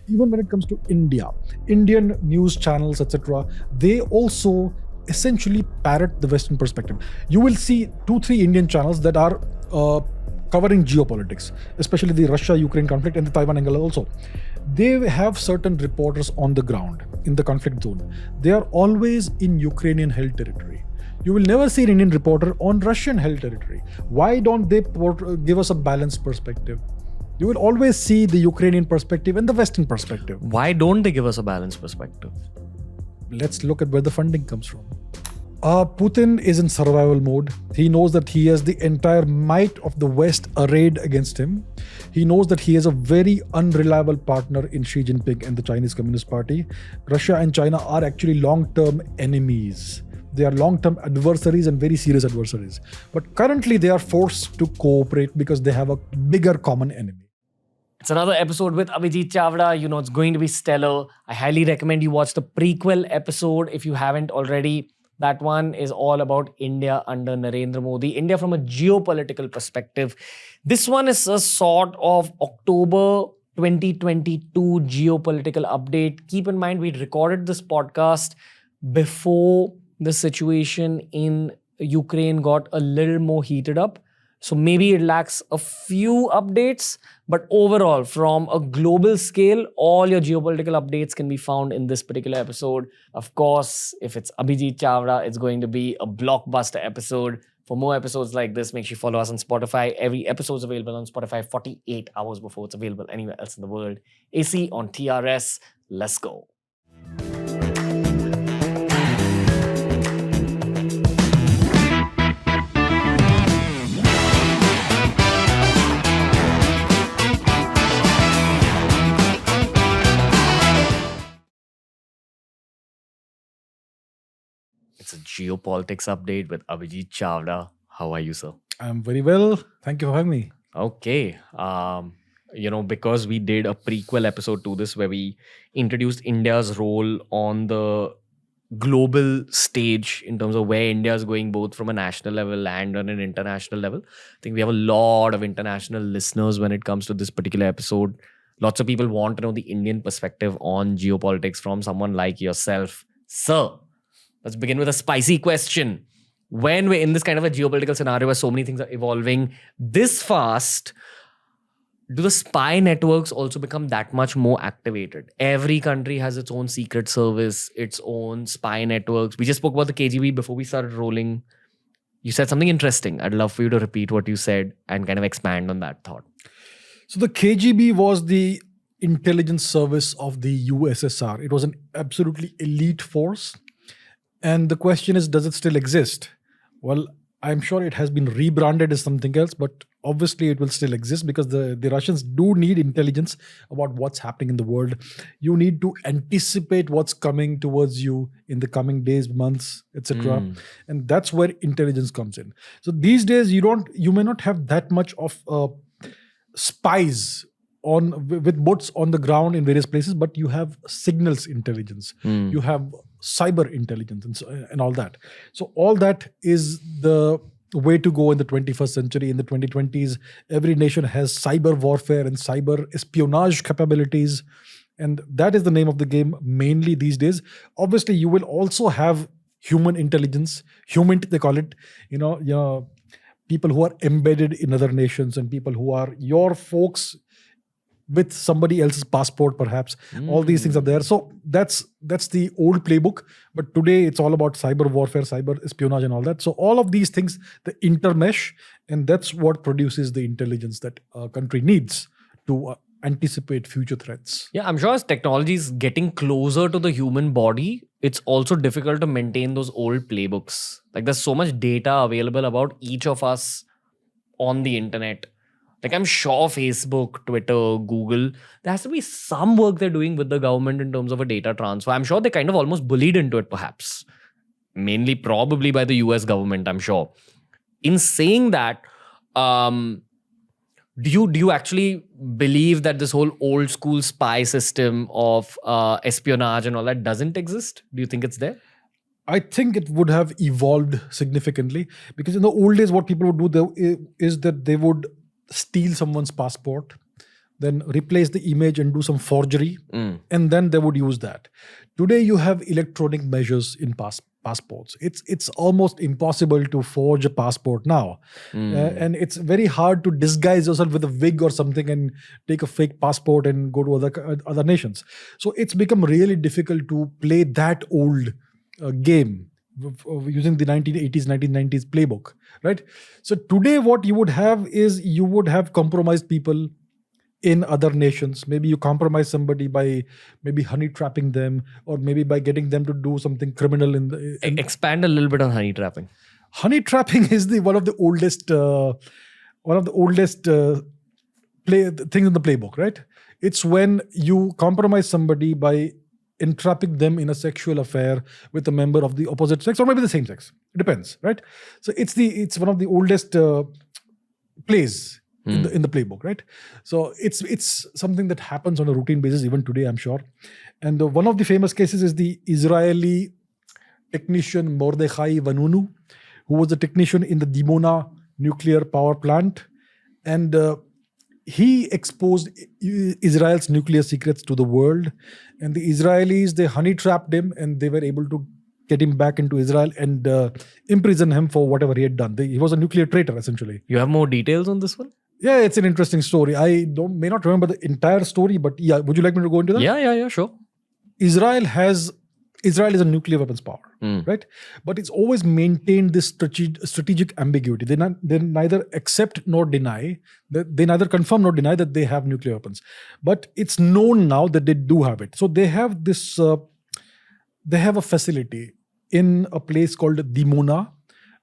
even when it comes to India, Indian news channels, etc., they also essentially parrot the Western perspective. You will see 2-3 Indian channels that are covering geopolitics, especially the Russia-Ukraine conflict and the Taiwan angle also. They have certain reporters on the ground in the conflict zone. They are always in Ukrainian-held territory. You will never see an Indian reporter on Russian-held territory. Why don't they give us a balanced perspective? You will always see the Ukrainian perspective and the Western perspective. Why don't they give us a balanced perspective? Let's look at where the funding comes from. Putin is in survival mode. He knows that he has the entire might of the West arrayed against him. He knows that he has a very unreliable partner in Xi Jinping and the Chinese Communist Party. Russia and China are actually long-term enemies. They are long-term adversaries and very serious adversaries. But currently they are forced to cooperate because they have a bigger common enemy. It's another episode with Abhijit Chavda. You know, it's going to be stellar. I highly recommend you watch the prequel episode if you haven't already. That one is all about India under Narendra Modi, India from a geopolitical perspective. This one is a sort of October 2022 geopolitical update. Keep in mind, we recorded this podcast before the situation in Ukraine got a little more heated up. So maybe it lacks a few updates, but overall, from a global scale, all your geopolitical updates can be found in this particular episode. Of course, if it's Abhijit Chavda, it's going to be a blockbuster episode. For more episodes like this, make sure you follow us on Spotify. Every episode is available on Spotify 48 hours before it's available anywhere else in the world. AC on TRS. Let's go. It's a geopolitics update with Abhijit Chavda. How are you, sir? I'm very well. Thank you for having me. Okay. Because we did a prequel episode to this where we introduced India's role on the global stage in terms of where India is going, both from a national level and on an international level. I think we have a lot of international listeners when it comes to this particular episode. Lots of people want to know the Indian perspective on geopolitics from someone like yourself. Sir, let's begin with a spicy question. When we're in this kind of a geopolitical scenario where so many things are evolving this fast, do the spy networks also become that much more activated? Every country has its own secret service, its own spy networks. We just spoke about the KGB before we started rolling. You said something interesting. I'd love for you to repeat what you said and kind of expand on that thought. So the KGB was the intelligence service of the USSR. It was an absolutely elite force. And the question is, does it still exist? Well, I'm sure it has been rebranded as something else, but obviously it will still exist because the Russians do need intelligence about what's happening in the world. You need to anticipate what's coming towards you in the coming days, months, etc. And that's where intelligence comes in. So these days, you may not have that much of spies with boots on the ground in various places, but you have signals intelligence. You have cyber intelligence and all that. So all that is the way to go in the 21st century. In the 2020s, every nation has cyber warfare and cyber espionage capabilities. And that is the name of the game mainly these days. Obviously, you will also have human intelligence, human, they call it, people who are embedded in other nations and people who are your folks with somebody else's passport, perhaps. All these things are there. So that's the old playbook. But today it's all about cyber warfare, cyber espionage and all that. So all of these things, the intermesh, and that's what produces the intelligence that a country needs to anticipate future threats. Yeah, I'm sure as technology is getting closer to the human body, it's also difficult to maintain those old playbooks. Like there's so much data available about each of us on the internet. Like I'm sure Facebook, Twitter, Google, there has to be some work they're doing with the government in terms of a data transfer. I'm sure they kind of almost bullied into it perhaps. Mainly probably by the US government, I'm sure. In saying that, do you actually believe that this whole old school spy system of espionage and all that doesn't exist? Do you think it's there? I think it would have evolved significantly because in the old days, what people would do is that they would steal someone's passport then replace the image and do some forgery, and then they would use that. Today, you have electronic measures in passports. It's almost impossible to forge a passport now, and it's very hard to disguise yourself with a wig or something and take a fake passport and go to other nations. So it's become really difficult to play that old game using the 1980s, 1990s playbook, right? So today, what you would have is you would have compromised people in other nations. Maybe you compromise somebody by maybe honey trapping them, or maybe by getting them to do something criminal Expand a little bit on honey trapping. Honey trapping is one of the oldest things in the playbook, right? It's when you compromise somebody by entrapping them in a sexual affair with a member of the opposite sex, or maybe the same sex. It depends, right? So it's one of the oldest plays in the playbook, right? So it's something that happens on a routine basis even today, I'm sure. And one of the famous cases is the Israeli technician Mordechai Vanunu, who was a technician in the Dimona nuclear power plant, and he exposed Israel's nuclear secrets to the world. And the Israelis, they honey trapped him, and they were able to get him back into Israel and imprison him for whatever he had done. He was a nuclear traitor, essentially. You have more details on this one? Yeah, it's an interesting story. I may not remember the entire story, but yeah, would you like me to go into that? Yeah, sure. Israel is a nuclear weapons power, right? But it's always maintained this strategic ambiguity. They neither accept nor deny, they neither confirm nor deny that they have nuclear weapons. But it's known now that they do have it. So they have this, they have a facility in a place called Dimona,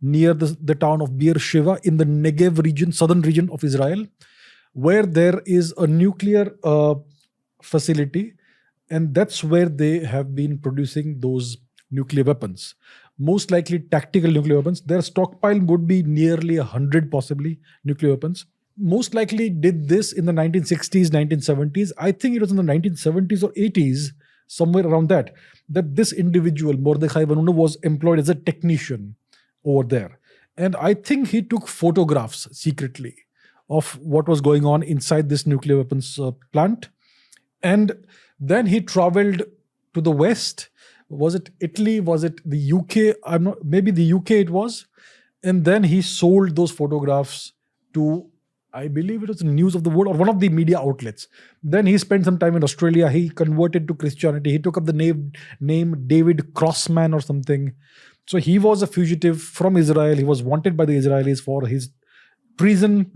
near the town of Beersheba in the Negev region, southern region of Israel, where there is a nuclear facility. And that's where they have been producing those nuclear weapons. Most likely tactical nuclear weapons. Their stockpile would be nearly 100 possibly nuclear weapons. Most likely did this in the 1960s, 1970s. I think it was in the 1970s or 80s, somewhere around that this individual, Mordechai Vanunu, was employed as a technician over there. And I think he took photographs secretly of what was going on inside this nuclear weapons plant. And then he traveled to the West. Was it Italy? Was it the UK? Maybe the UK it was. And then he sold those photographs to, I believe it was the News of the World or one of the media outlets. Then he spent some time in Australia. He converted to Christianity. He took up the name David Crossman or something. So he was a fugitive from Israel. He was wanted by the Israelis for his treason.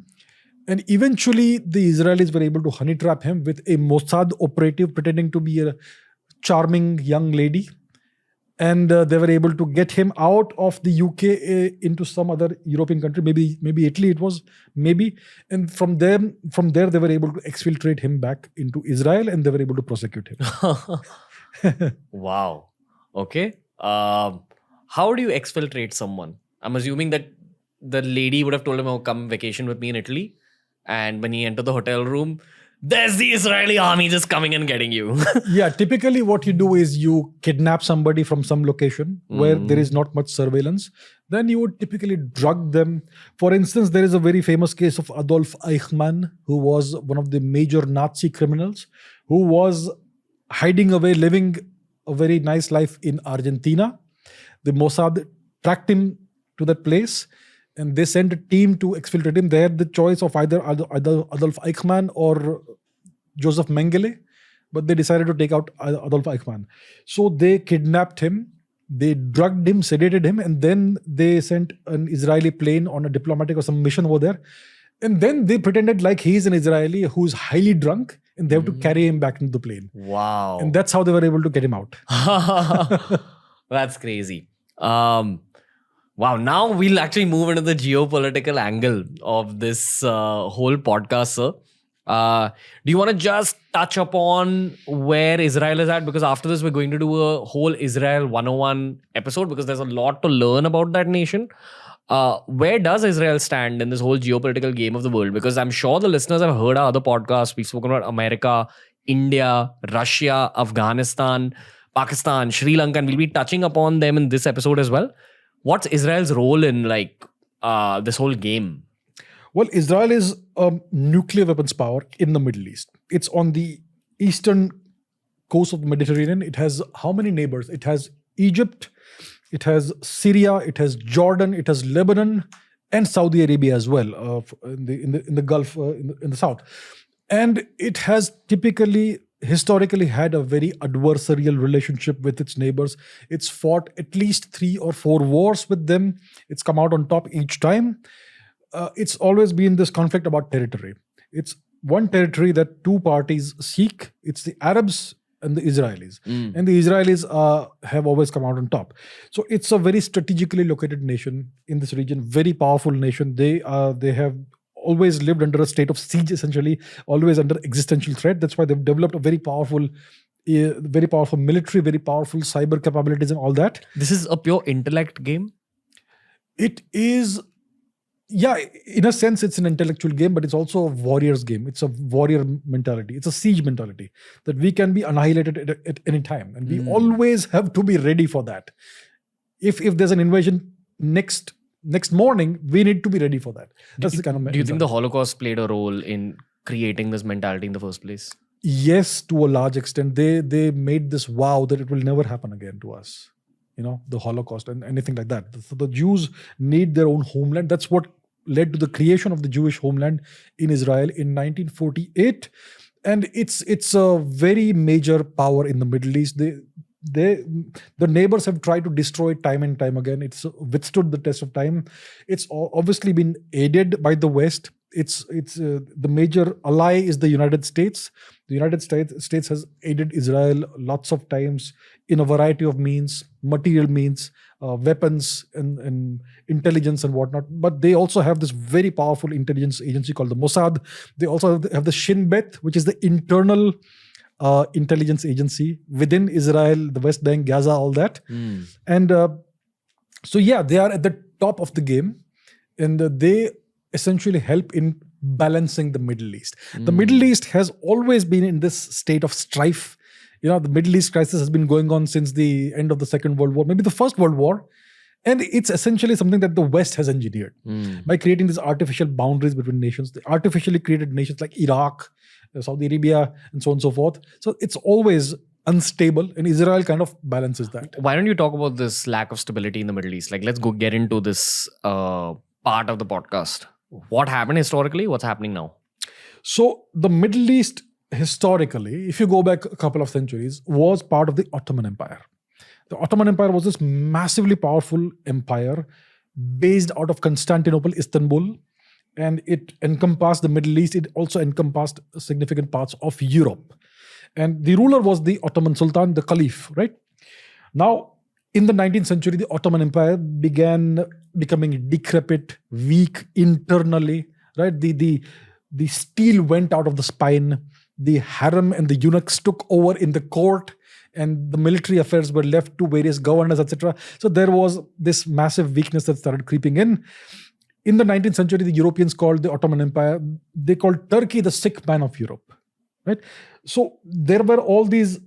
And eventually, the Israelis were able to honey trap him with a Mossad operative pretending to be a charming young lady. And they were able to get him out of the UK into some other European country, maybe Italy it was, maybe. And from there, they were able to exfiltrate him back into Israel, and they were able to prosecute him. Wow. Okay. How do you exfiltrate someone? I'm assuming that the lady would have told him, oh, come vacation with me in Italy. And when he entered the hotel room, there's the Israeli army just coming and getting you. Yeah, typically what you do is you kidnap somebody from some location where there is not much surveillance. Then you would typically drug them. For instance, there is a very famous case of Adolf Eichmann, who was one of the major Nazi criminals, who was hiding away, living a very nice life in Argentina. The Mossad tracked him to that place, and they sent a team to exfiltrate him. They had the choice of either Adolf Eichmann or Joseph Mengele, but they decided to take out Adolf Eichmann. So they kidnapped him, they drugged him, sedated him, and then they sent an Israeli plane on a diplomatic or some mission over there. And then they pretended like he's an Israeli who's highly drunk, and they have to carry him back into the plane. Wow. And that's how they were able to get him out. That's crazy. Wow, now we'll actually move into the geopolitical angle of this whole podcast, sir. Do you want to just touch upon where Israel is at? Because after this, we're going to do a whole Israel 101 episode because there's a lot to learn about that nation. Where does Israel stand in this whole geopolitical game of the world? Because I'm sure the listeners have heard our other podcasts. We've spoken about America, India, Russia, Afghanistan, Pakistan, Sri Lanka, and we'll be touching upon them in this episode as well. What's Israel's role in this whole game? Well, Israel is a nuclear weapons power in the Middle East. It's on the eastern coast of the Mediterranean. It has how many neighbors? It has Egypt, it has Syria, it has Jordan, it has Lebanon, and Saudi Arabia as well, in the Gulf, in the south. And it has historically had a very adversarial relationship with its neighbors. It's fought at least 3 or 4 wars with them. It's come out on top each time. It's always been this conflict about territory. It's one territory that 2 parties seek. It's the Arabs and the Israelis. And the Israelis have always come out on top. So it's a very strategically located nation in this region, very powerful nation. They have always lived under a state of siege, essentially, always under existential threat. That's why they've developed a very powerful military, very powerful cyber capabilities and all that. This is a pure intellect game? It is, yeah, in a sense, it's an intellectual game, but it's also a warrior's game. It's a warrior mentality. It's a siege mentality that we can be annihilated at any time. And we always have to be ready for that. If there's an invasion next morning, we need to be ready for that. That's the kind of Do you think the Holocaust played a role in creating this mentality in the first place? Yes, to a large extent. They made this vow that it will never happen again to us. The Holocaust and anything like that. So the Jews need their own homeland. That's what led to the creation of the Jewish homeland in Israel in 1948. And it's a very major power in the Middle East. The neighbors have tried to destroy it time and time again. It's withstood the test of time. It's obviously been aided by the West. It's the major ally is the United States. The United States has aided Israel lots of times in a variety of means, material means, weapons and intelligence and whatnot. But they also have this very powerful intelligence agency called the Mossad. They also have the Shin Bet, which is the internal intelligence agency within Israel, the West Bank, Gaza, all that. And so yeah, they are at the top of the game, and they essentially help in balancing the Middle East. The Middle East has always been in this state of strife. The Middle East crisis has been going on since the end of the Second World War, maybe the First World War. And it's essentially something that the West has engineered by creating these artificial boundaries between nations. They artificially created nations like Iraq, Saudi Arabia, and so on and so forth. So it's always unstable, and Israel kind of balances that. Why don't you talk about this lack of stability in the Middle East? Like, let's go get into this part of the podcast. What happened historically? What's happening now? So the Middle East, historically, if you go back a couple of centuries, was part of the Ottoman Empire. The Ottoman Empire was this massively powerful empire based out of Constantinople, Istanbul, and it encompassed the Middle East. It also encompassed significant parts of Europe. And the ruler was the Ottoman Sultan, the Caliph, right? Now, in the 19th century, the Ottoman Empire began becoming decrepit, weak internally, right? The steel went out of the spine. The harem and the eunuchs took over in the court, and the military affairs were left to various governors, etc. So there was this massive weakness that started creeping in. In the 19th century, the Europeans called the Ottoman Empire, they called Turkey the sick man of Europe, right? So there were all these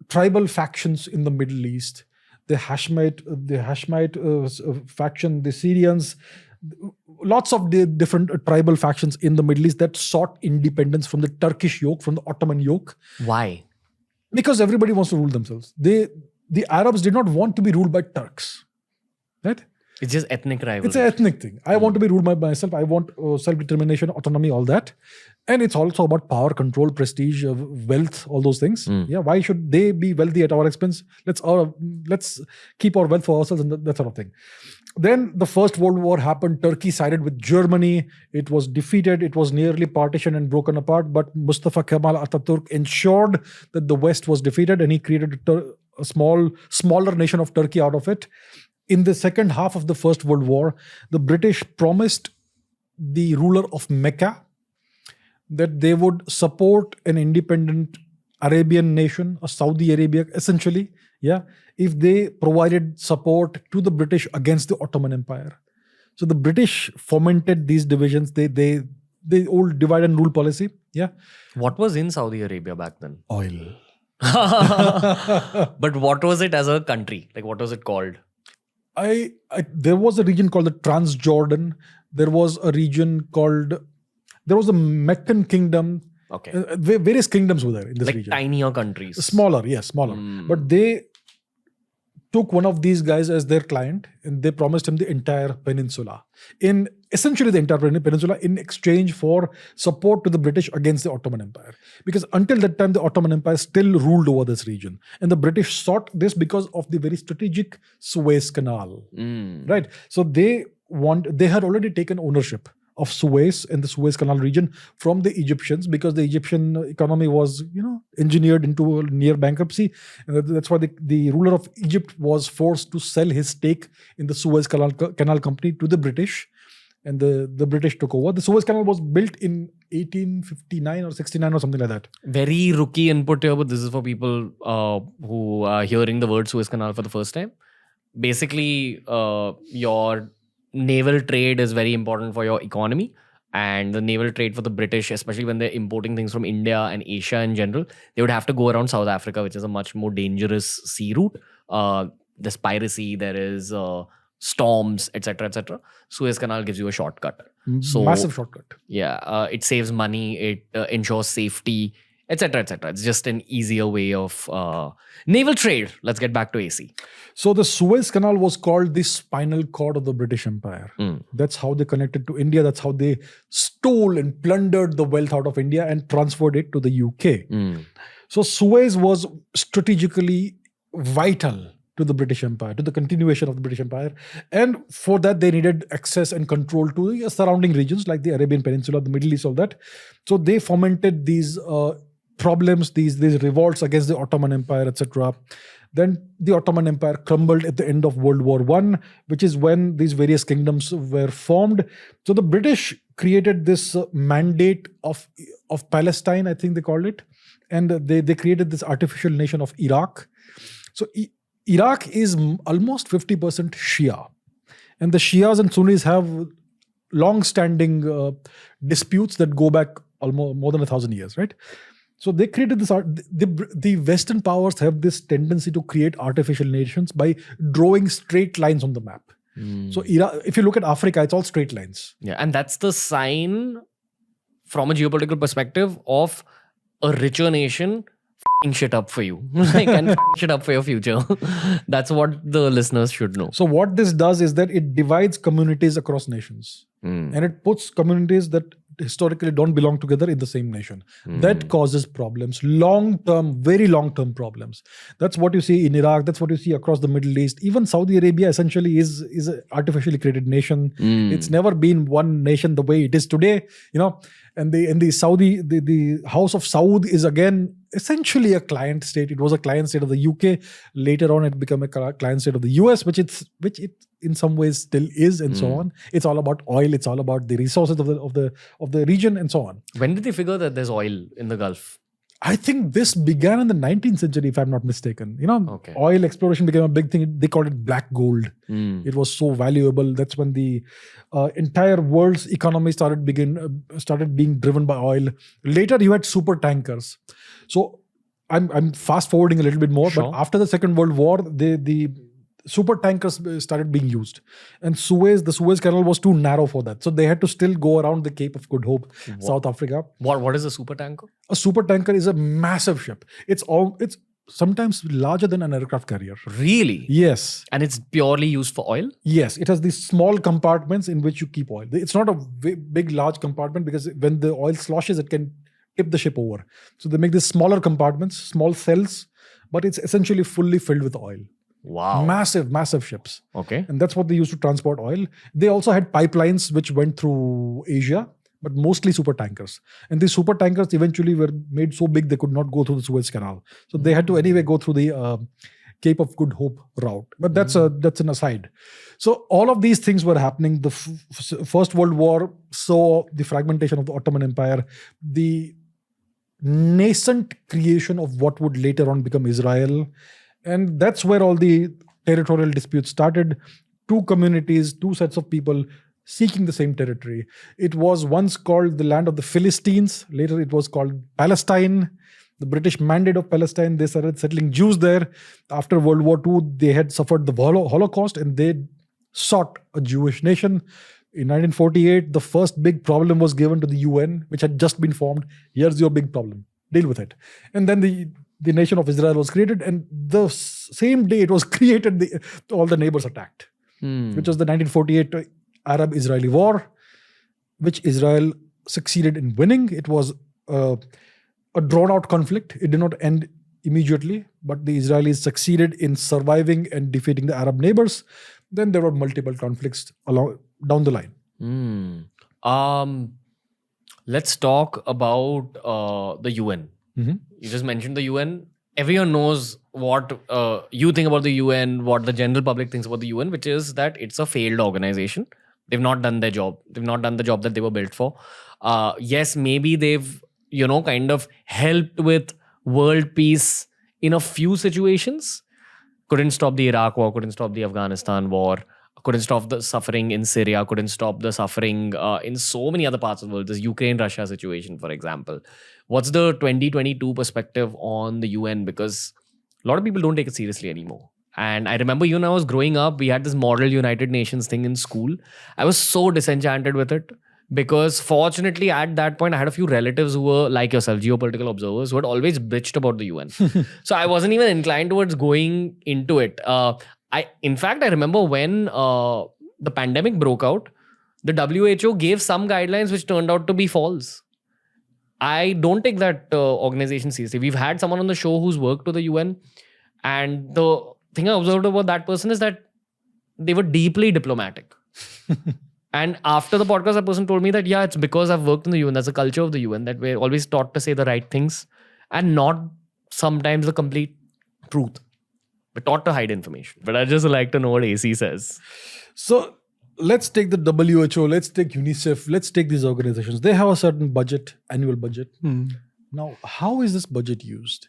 tribal factions in the Middle East. The Hashemite faction, the Syrians, lots of the different tribal factions in the Middle East that sought independence from the Turkish yoke, from the Ottoman yoke. Why? Because everybody wants to rule themselves. The Arabs did not want to be ruled by Turks, right? It's just ethnic rivalry. It's an ethnic thing. I want to be ruled by myself. I want self-determination, autonomy, all that. And it's also about power, control, prestige, wealth, all those things. Yeah, why should they be wealthy at our expense? Let's keep our wealth for ourselves and that sort of thing. Then the First World War happened. Turkey sided with Germany. It was defeated. It was nearly partitioned and broken apart. But Mustafa Kemal Atatürk ensured that the West was defeated, and he created a smaller nation of Turkey out of it. In the second half of the First World War, the British promised the ruler of Mecca that they would support an independent Arabian nation, a Saudi Arabia, essentially, if they provided support to the British against the Ottoman Empire. So the British fomented these divisions. They old divide and rule policy. Yeah. What was in Saudi Arabia back then? Oil. But what was it as a country? Like, what was it called? There was a region called the Transjordan, there was a region called, there was a Meccan kingdom. Okay. Various kingdoms were there in this Like region. tinier countries. Smaller, yes, smaller. But they took one of these guys as their client and they promised him the entire peninsula. Essentially the entire peninsula in exchange for support to the British against the Ottoman Empire. Because until that time, the Ottoman Empire still ruled over this region. And the British sought this because of the very strategic Suez Canal. Right? So they had already taken ownership of Suez and the Suez Canal region from the Egyptians, because the Egyptian economy was, engineered into near bankruptcy. And that's why the ruler of Egypt was forced to sell his stake in the Suez Canal Company to the British. And the British took over. The Suez Canal was built in 1859 or 69 or something like that. Very rookie input here, but this is for people who are hearing the word Suez Canal for the first time. Basically, your naval trade is very important for your economy, and the naval trade for the British, especially when they're importing things from India and Asia in general, they would have to go around South Africa, which is a much more dangerous sea route. There's piracy, there is storms, etc., etc. Suez Canal gives you a shortcut. So massive shortcut. Yeah, it saves money, it ensures safety, etc., etc. It's just an easier way of naval trade. Let's get back to AC. So the Suez Canal was called the spinal cord of the British Empire. That's how they connected to India. That's how they stole and plundered the wealth out of India and transferred it to the UK. So Suez was strategically vital to the British Empire, to the continuation of the British Empire. And for that, they needed access and control to the surrounding regions like the Arabian Peninsula, the Middle East, all that. So they fomented these problems, these revolts against the Ottoman Empire, etc. Then the Ottoman Empire crumbled at the end of World War I, which is when these various kingdoms were formed. So the British created this mandate of Palestine, I think they called it. And they created this artificial nation of Iraq. So Iraq is almost 50% Shia. And the Shias and Sunnis have long-standing disputes that go back almost more than 1,000 years, right? So they created this the Western powers have this tendency to create artificial nations by drawing straight lines on the map. So if you look at Africa, it's all straight lines. Yeah, and that's the sign from a geopolitical perspective of a richer nation f***ing shit up for you. Like, and f***ing shit up for your future. That's what the listeners should know. So what this does is that it divides communities across nations. And it puts communities that historically don't belong together in the same nation. That causes problems, long-term, very long-term problems. That's what you see in Iraq. That's what you see across the Middle East. Even Saudi Arabia essentially is an artificially created nation. It's never been one nation the way it is today, And the House of Saud is again essentially a client state. It was a client state of the UK. Later on, it became a client state of the US, which it in some ways still is, and so on. It's all about oil. It's all about the resources of the region, and so on. When did they figure that there's oil in the Gulf? I think this began in the 19th century, if I'm not mistaken. Oil exploration became a big thing. They called it black gold. It was so valuable. That's when the entire world's economy started being driven by oil. Later, you had super tankers. So I'm fast forwarding a little bit more. Sure. But after the Second World War, the super tankers started being used, and the Suez Canal was too narrow for that. So they had to still go around the Cape of Good Hope, South Africa. What is a super tanker? A super tanker is a massive ship. It's sometimes larger than an aircraft carrier. Really? Yes. And it's purely used for oil? Yes. It has these small compartments in which you keep oil. It's not a big, large compartment, because when the oil sloshes, it can tip the ship over. So they make these smaller compartments, small cells, but it's essentially fully filled with oil. Wow. Massive ships. Okay. And that's what they used to transport oil. They also had pipelines which went through Asia, but mostly super tankers. And these super tankers eventually were made so big they could not go through the Suez Canal. So they had to anyway go through the Cape of Good Hope route. But that's an aside. So all of these things were happening. The First World War saw the fragmentation of the Ottoman Empire, the nascent creation of what would later on become Israel. And that's where all the territorial disputes started. Two communities, two sets of people seeking the same territory. It was once called the land of the Philistines. Later it was called Palestine. The British Mandate of Palestine, they started settling Jews there. After World War II, they had suffered the Holocaust and they sought a Jewish nation. In 1948, the first big problem was given to the UN, which had just been formed. Here's your big problem. Deal with it. And then the nation of Israel was created, and the same day it was created, all the neighbors attacked, which was the 1948 Arab-Israeli war, which Israel succeeded in winning. It was a drawn-out conflict. It did not end immediately, but the Israelis succeeded in surviving and defeating the Arab neighbors. Then there were multiple conflicts down the line. Let's talk about the UN. You just mentioned the UN. Everyone knows what you think about the UN, what the general public thinks about the UN, which is that it's a failed organization. They've not done their job. They've not done the job that they were built for. Yes, maybe they've, kind of helped with world peace in a few situations. Couldn't stop the Iraq war, couldn't stop the Afghanistan war, couldn't stop the suffering in Syria, couldn't stop the suffering in so many other parts of the world. This Ukraine-Russia situation, for example. What's the 2022 perspective on the UN? Because a lot of people don't take it seriously anymore. And I remember when I was growing up, we had this model United Nations thing in school. I was so disenchanted with it because fortunately at that point, I had a few relatives who were like yourself, geopolitical observers, who had always bitched about the UN. So I wasn't even inclined towards going into it. In fact, I remember when the pandemic broke out, the WHO gave some guidelines which turned out to be false. I don't take that organization seriously. We've had someone on the show who's worked with the UN, and the thing I observed about that person is that they were deeply diplomatic. And after the podcast, that person told me that, yeah, it's because I've worked in the UN. That's the culture of the UN, that we're always taught to say the right things and not sometimes the complete truth. We're taught to hide information. But I'd just like to know what AC says. So let's take the WHO, let's take UNICEF, let's take these organizations. They have a certain budget, annual budget. Now, how is this budget used?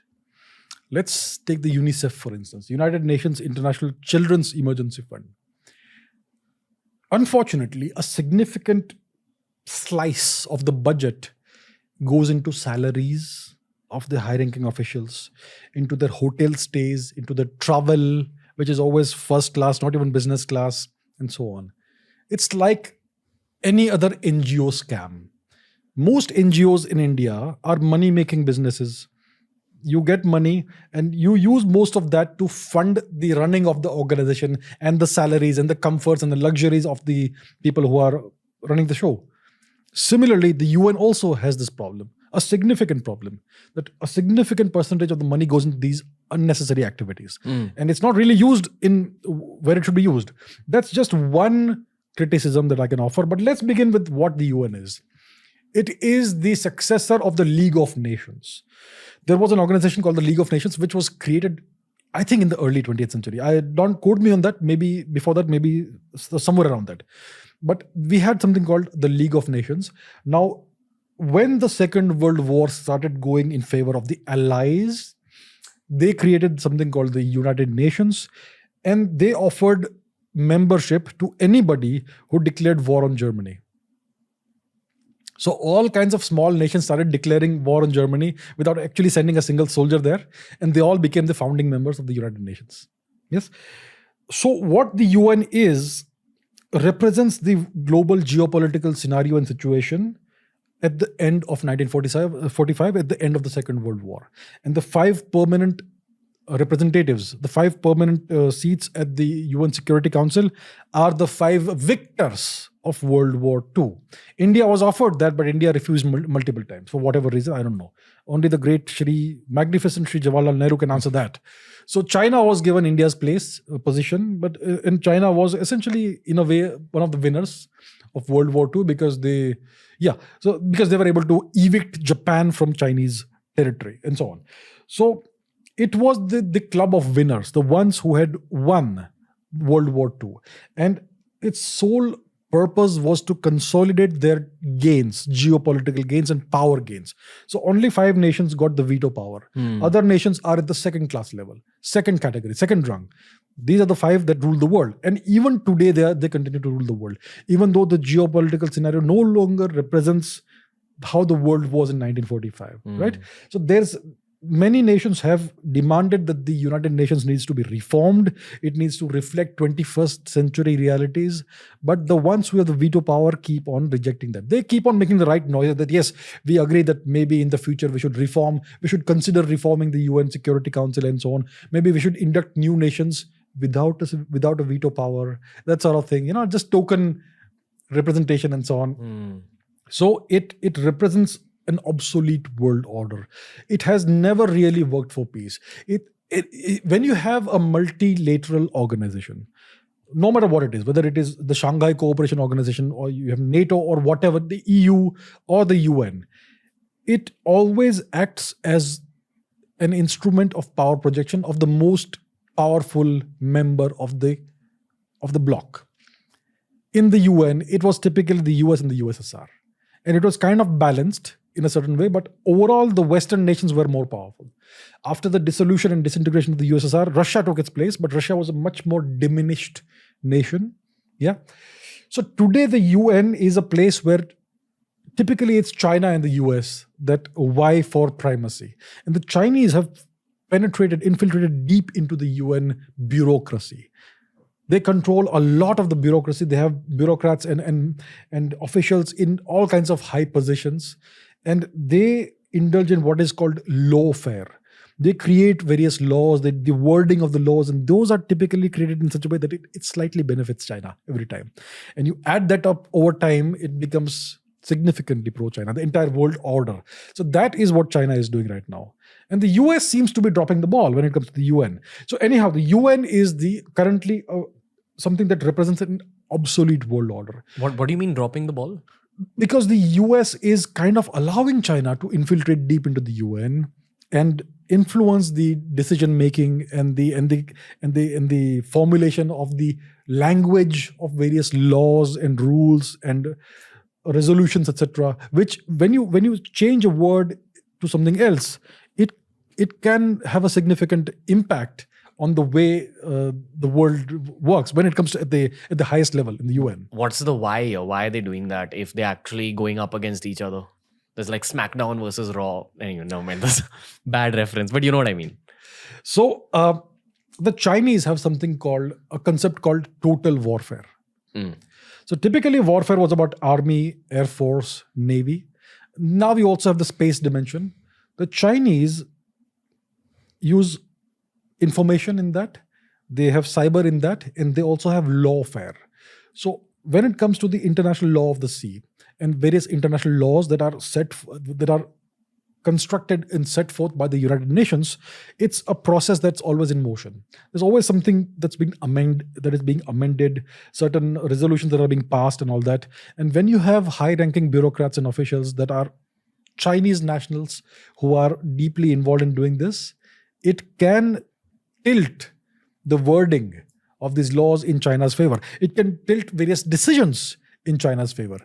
Let's take the UNICEF, for instance, United Nations International Children's Emergency Fund. Unfortunately, a significant slice of the budget goes into salaries of the high-ranking officials, into their hotel stays, into their travel, which is always first class, not even business class, and so on. It's like any other NGO scam. Most NGOs in India are money-making businesses. You get money and you use most of that to fund the running of the organization and the salaries and the comforts and the luxuries of the people who are running the show. Similarly, the UN also has this problem, a significant problem, that a significant percentage of the money goes into these unnecessary activities. And it's not really used in where it should be used. That's just one criticism that I can offer. But let's begin with what the UN is. It is the successor of the League of Nations. There was an organization called the League of Nations, which was created, I think, in the early 20th century. Don't quote me on that. Maybe before that, maybe somewhere around that. But we had something called the League of Nations. Now, when the Second World War started going in favor of the Allies, they created something called the United Nations, and they offered membership to anybody who declared war on Germany. So all kinds of small nations started declaring war on Germany without actually sending a single soldier there. And they all became the founding members of the United Nations. Yes. So what the UN is, represents the global geopolitical scenario and situation at the end of 1945, at the end of the Second World War. And the 5 permanent representatives, the 5 permanent seats at the UN Security Council are the 5 victors of World War II. India was offered that, but India refused multiple times for whatever reason, I don't know. Only the great magnificent Sri Jawaharlal Nehru can answer that. So China was given India's position, but and China was essentially, in a way, one of the winners of World War II because they were able to evict Japan from Chinese territory and so on. So it was the club of winners, the ones who had won World War II. And its sole purpose was to consolidate their gains, geopolitical gains and power gains. So only 5 nations got the veto power. Other nations are at the second class level, second category, second rung. These are the 5 that rule the world. And even today, they continue to rule the world, even though the geopolitical scenario no longer represents how the world was in 1945, right? So there's many nations have demanded that the United Nations needs to be reformed. It needs to reflect 21st century realities. But the ones who have the veto power keep on rejecting that. They keep on making the right noise that yes, we agree that maybe in the future we should reform, we should consider reforming the UN Security Council and so on. Maybe we should induct new nations without a veto power, that sort of thing. Just token representation and so on. So it represents an obsolete world order. It has never really worked for peace. When you have a multilateral organization, no matter what it is, whether it is the Shanghai Cooperation Organization or you have NATO or whatever, the EU or the UN, it always acts as an instrument of power projection of the most powerful member of the bloc. In the UN, it was typically the US and the USSR. And it was kind of balanced in a certain way, but overall the Western nations were more powerful. After the dissolution and disintegration of the USSR, Russia took its place, but Russia was a much more diminished nation. Yeah. So today the UN is a place where typically it's China and the US that vie for primacy. And the Chinese have infiltrated deep into the UN bureaucracy. They control a lot of the bureaucracy. They have bureaucrats and officials in all kinds of high positions. And they indulge in what is called lawfare. They create various laws, the wording of the laws, and those are typically created in such a way that it slightly benefits China every time. And you add that up over time, it becomes significantly pro-China, the entire world order. So that is what China is doing right now. And the US seems to be dropping the ball when it comes to the UN. So anyhow, the UN is currently something that represents an obsolete world order. What do you mean dropping the ball? Because the US is kind of allowing China to infiltrate deep into the UN and influence the decision making and the formulation of the language of various laws and rules and resolutions, etc. Which when you change a word to something else, it can have a significant impact on the way the world works when it comes to at the highest level in the UN. What's the why, or why are they doing that if they're actually going up against each other? There's like SmackDown versus Raw. Anyway, no man, that's a bad reference, but you know what I mean. So the Chinese have a concept called total warfare. So typically warfare was about army, air force, navy. Now we also have the space dimension. The Chinese use information in that, they have cyber in that, and they also have lawfare. So when it comes to the international law of the sea and various international laws that are constructed and set forth by the United Nations, it's a process that's always in motion. There's always something that is being amended, certain resolutions that are being passed and all that. And when you have high-ranking bureaucrats and officials that are Chinese nationals who are deeply involved in doing this, it can tilt the wording of these laws in China's favor. It can tilt various decisions in China's favor.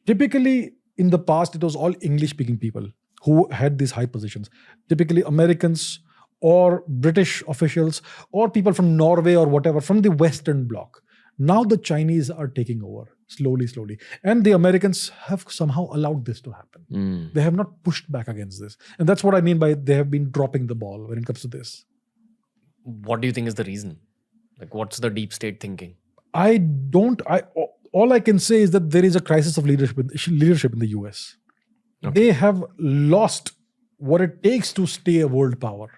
Typically, in the past, it was all English-speaking people who had these high positions. Typically, Americans or British officials or people from Norway or whatever, from the Western Bloc. Now the Chinese are taking over slowly. And the Americans have somehow allowed this to happen. They have not pushed back against this. And that's what I mean by they have been dropping the ball when it comes to this. What do you think is the reason? Like, what's the deep state thinking? All I can say is that there is a crisis of leadership in the US. Okay. They have lost what it takes to stay a world power.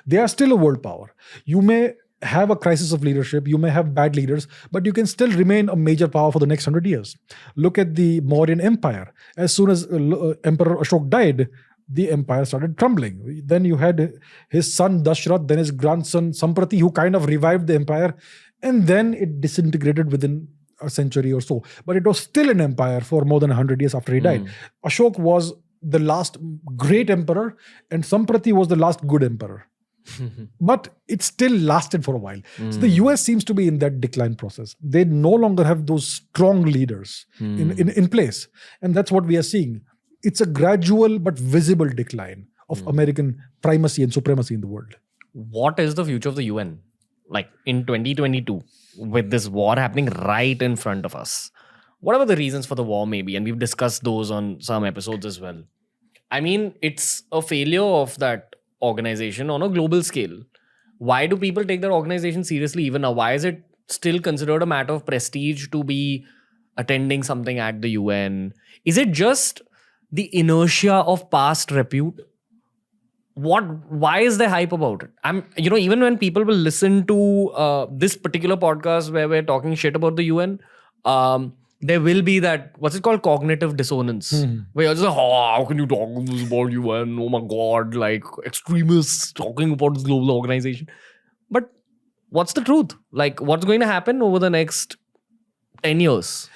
They are still a world power. You may have a crisis of leadership, you may have bad leaders, but you can still remain a major power for the next 100 years. Look at the Mauryan Empire. As soon as Emperor Ashok died, the empire started crumbling. Then you had his son Dashrath, then his grandson Samprati, who kind of revived the empire, and then it disintegrated within a century or so. But it was still an empire for more than 100 years after he died. Ashok was the last great emperor, and Samprati was the last good emperor. But it still lasted for a while. So the US seems to be in that decline process. They no longer have those strong leaders in place. And that's what we are seeing. It's a gradual but visible decline of American primacy and supremacy in the world. What is the future of the UN? Like in 2022, with this war happening right in front of us. What are the reasons for the war maybe? And we've discussed those on some episodes as well. I mean, it's a failure of that organization on a global scale. Why do people take their organization seriously even now? Why is it still considered a matter of prestige to be attending something at the UN? Is it just the inertia of past repute? Why is there hype about it? Even when people will listen to this particular podcast where we're talking shit about the UN, there will be that, what's it called, cognitive dissonance, where you're just like, oh, how can you talk about UN? Oh my god, like extremists talking about this global organization. But what's the truth? Like, what's going to happen over the next 10 years?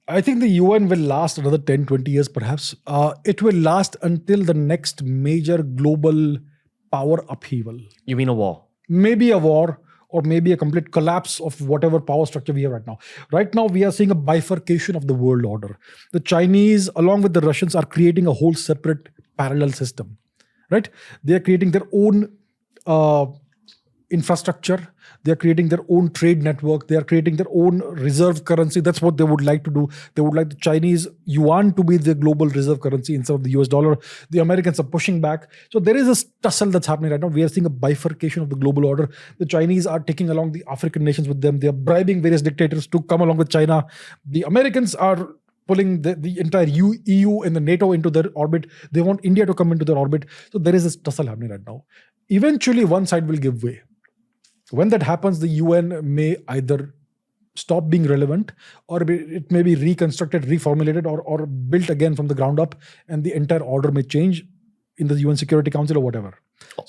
I think the UN will last another 10, 20 years perhaps. It will last until the next major global power upheaval. You mean a war? Maybe a war, or maybe a complete collapse of whatever power structure we have right now. Right now, we are seeing a bifurcation of the world order. The Chinese, along with the Russians, are creating a whole separate parallel system, right? They are creating their own infrastructure. They are creating their own trade network. They are creating their own reserve currency. That's what they would like to do. They would like the Chinese yuan to be the global reserve currency instead of the US dollar. The Americans are pushing back. So there is a tussle that's happening right now. We are seeing a bifurcation of the global order. The Chinese are taking along the African nations with them. They are bribing various dictators to come along with China. The Americans are pulling the entire EU and the NATO into their orbit. They want India to come into their orbit. So there is this tussle happening right now. Eventually, one side will give way. When that happens, the UN may either stop being relevant, or it may be reconstructed, reformulated, or built again from the ground up, and the entire order may change in the UN Security Council or whatever.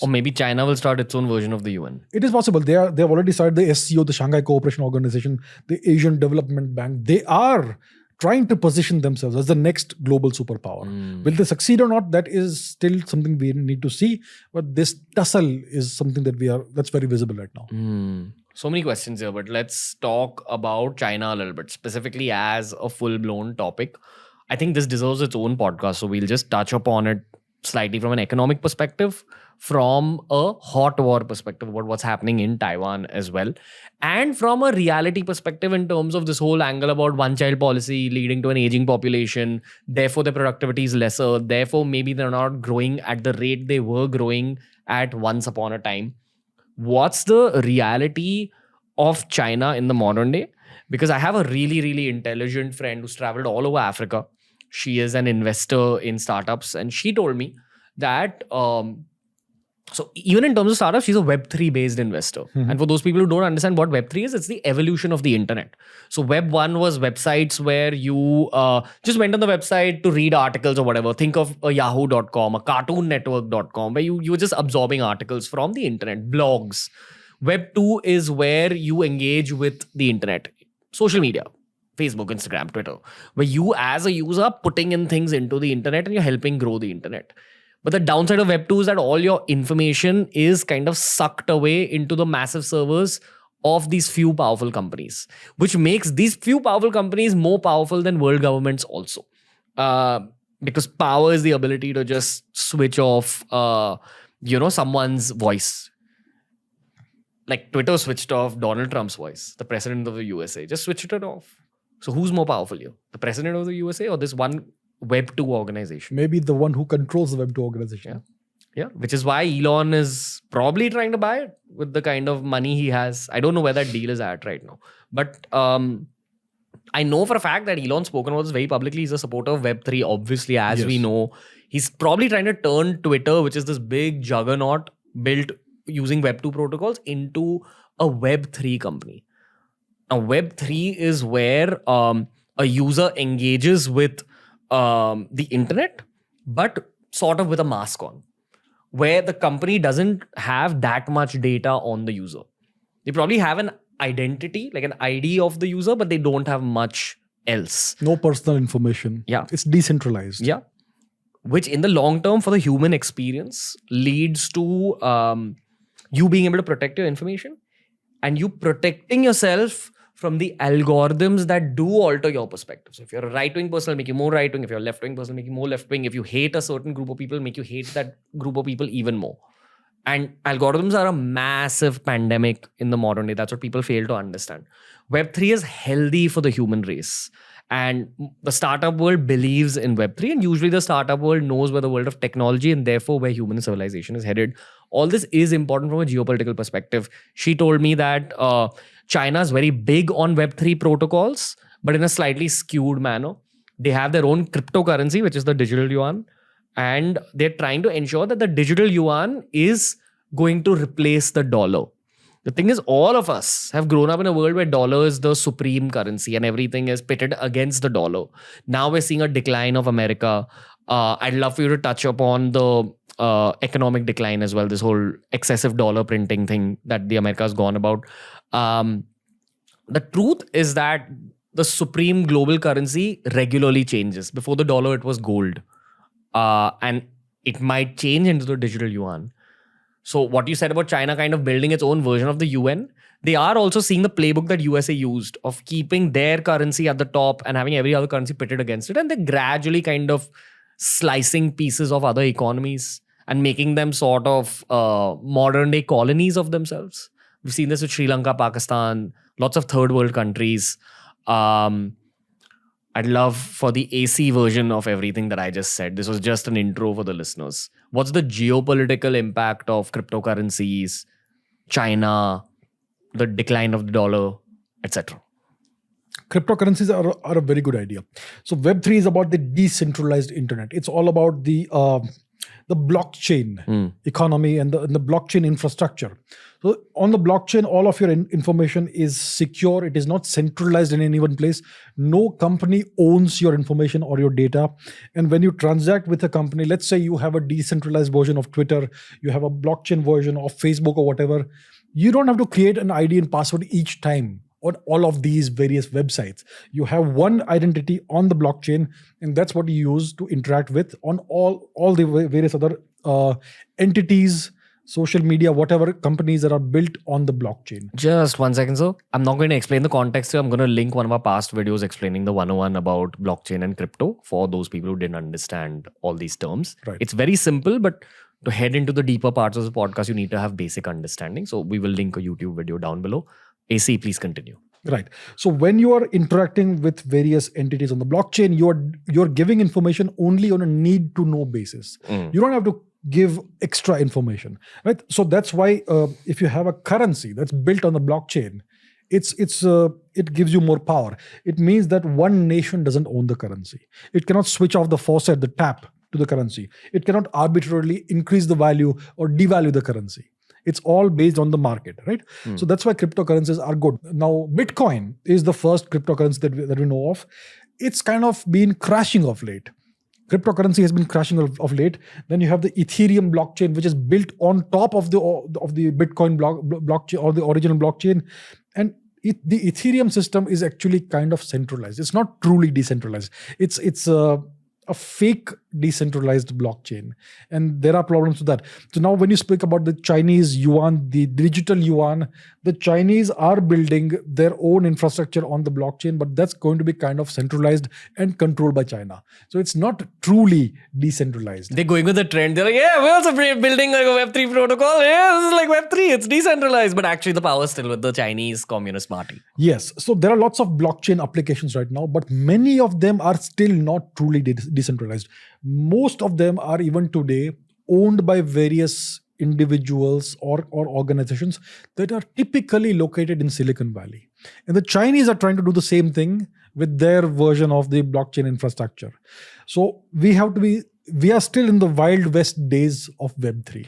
Or maybe China will start its own version of the UN. It is possible. They have already started the SCO, the Shanghai Cooperation Organization, the Asian Development Bank. They are trying to position themselves as the next global superpower. Will they succeed or not? That is still something we need to see. But this tussle is something that's very visible right now. So many questions here, but let's talk about China a little bit, specifically as a full-blown topic. I think this deserves its own podcast, so we'll just touch upon it slightly from an economic perspective, from a hot war perspective about what's happening in Taiwan as well, and from a reality perspective in terms of this whole angle about one-child policy leading to an aging population, therefore their productivity is lesser, therefore maybe they're not growing at the rate they were growing at once upon a time. What's the reality of China in the modern day? Because I have a really, really intelligent friend who's traveled all over Africa. She is an investor in startups, and she told me that so even in terms of startups, she's a Web3 based investor. And for those people who don't understand what Web3 is, it's the evolution of the internet. So Web 1 was websites where you just went on the website to read articles or whatever. Think of a yahoo.com, a cartoonnetwork.com, where you were just absorbing articles from the internet, blogs. Web 2 is where you engage with the internet, social media, Facebook, Instagram, Twitter, where you as a user are putting in things into the internet and you're helping grow the internet. But the downside of Web 2 is that all your information is kind of sucked away into the massive servers of these few powerful companies, which makes these few powerful companies more powerful than world governments also. Because power is the ability to just switch off, someone's voice. Like Twitter switched off Donald Trump's voice, the president of the USA. Just switched it off. So who's more powerful here? The president of the USA or this one Web 2 organization? Maybe the one who controls the Web 2 organization. Yeah, which is why Elon is probably trying to buy it with the kind of money he has. I don't know where that deal is at right now. But I know for a fact that Elon's spoken about this very publicly. He's a supporter of Web 3, obviously, as we know. He's probably trying to turn Twitter, which is this big juggernaut built using Web 2 protocols, into a Web 3 company. Now, Web 3 is where a user engages with the internet, but sort of with a mask on, where the company doesn't have that much data on the user. They probably have an identity, like an ID of the user, but they don't have much else. No personal information. Yeah. It's decentralized. Yeah. Which in the long term for the human experience leads to you being able to protect your information and you protecting yourself from the algorithms that do alter your perspective. So if you're a right-wing person, it'll make you more right-wing. If you're a left-wing person, it'll make you more left-wing. If you hate a certain group of people, it'll make you hate that group of people even more. And algorithms are a massive pandemic in the modern day. That's what people fail to understand. Web3 is healthy for the human race. And the startup world believes in Web3. And usually the startup world knows where the world of technology and therefore where human civilization is headed all this is important from a geopolitical perspective. She told me that China is very big on Web3 protocols, but in a slightly skewed manner. They have their own cryptocurrency, which is the digital yuan. And they're trying to ensure that the digital yuan is going to replace the dollar. The thing is, all of us have grown up in a world where dollar is the supreme currency and everything is pitted against the dollar. Now we're seeing a decline of America. I'd love for you to touch upon the economic decline as well, this whole excessive dollar printing thing that the America has gone about. The truth is that the supreme global currency regularly changes. Before the dollar, it was gold. And it might change into the digital yuan. So what you said about China kind of building its own version of the UN, they are also seeing the playbook that USA used of keeping their currency at the top and having every other currency pitted against it. And they're gradually kind of slicing pieces of other economies and making them sort of modern day colonies of themselves. We've seen this with Sri Lanka, Pakistan, lots of third world countries. I'd love for the AC version of everything that I just said. This was just an intro for the listeners. What's the geopolitical impact of cryptocurrencies, China, the decline of the dollar, etc.? Cryptocurrencies are a very good idea. So Web3 is about the decentralized internet. It's all about the blockchain economy and the blockchain infrastructure. So on the blockchain, all of your information is secure. It is not centralized in any one place. No company owns your information or your data. And when you transact with a company, let's say you have a decentralized version of Twitter, you have a blockchain version of Facebook or whatever, you don't have to create an ID and password each time on all of these various websites. You have one identity on the blockchain, and that's what you use to interact with on all the various other entities, social media, whatever companies that are built on the blockchain. Just 1 second, sir. I'm not going to explain the context here. I'm going to link one of our past videos explaining the 101 about blockchain and crypto for those people who didn't understand all these terms. Right. It's very simple, but to head into the deeper parts of the podcast, you need to have basic understanding. So we will link a YouTube video down below. AC, please continue. Right. So when you are interacting with various entities on the blockchain, you're giving information only on a need to know basis. You don't have to give extra information, right? So that's why if you have a currency that's built on the blockchain, it gives you more power. It means that one nation doesn't own the currency. It cannot switch off the faucet, the tap to the currency. It cannot arbitrarily increase the value or devalue the currency. It's all based on the market, right? So that's why cryptocurrencies are good. Now, Bitcoin is the first cryptocurrency that we know of. It's kind of been crashing of late. Cryptocurrency has been crashing of late. Then you have the Ethereum blockchain, which is built on top of the Bitcoin blockchain or the original blockchain. And the Ethereum system is actually kind of centralized. It's not truly decentralized. It's a fake decentralized blockchain. And there are problems with that. So now when you speak about the Chinese yuan, the digital yuan, the Chinese are building their own infrastructure on the blockchain, but that's going to be kind of centralized and controlled by China. So it's not truly decentralized. They're going with the trend. They're like, yeah, we're also building like a Web3 protocol. Yeah, this is like Web3. It's decentralized. But actually the power is still with the Chinese Communist Party. Yes. So there are lots of blockchain applications right now, but many of them are still not truly decentralized. Most of them are even today owned by various individuals or organizations that are typically located in Silicon Valley. And the Chinese are trying to do the same thing with their version of the blockchain infrastructure. So we are still in the Wild West days of Web3.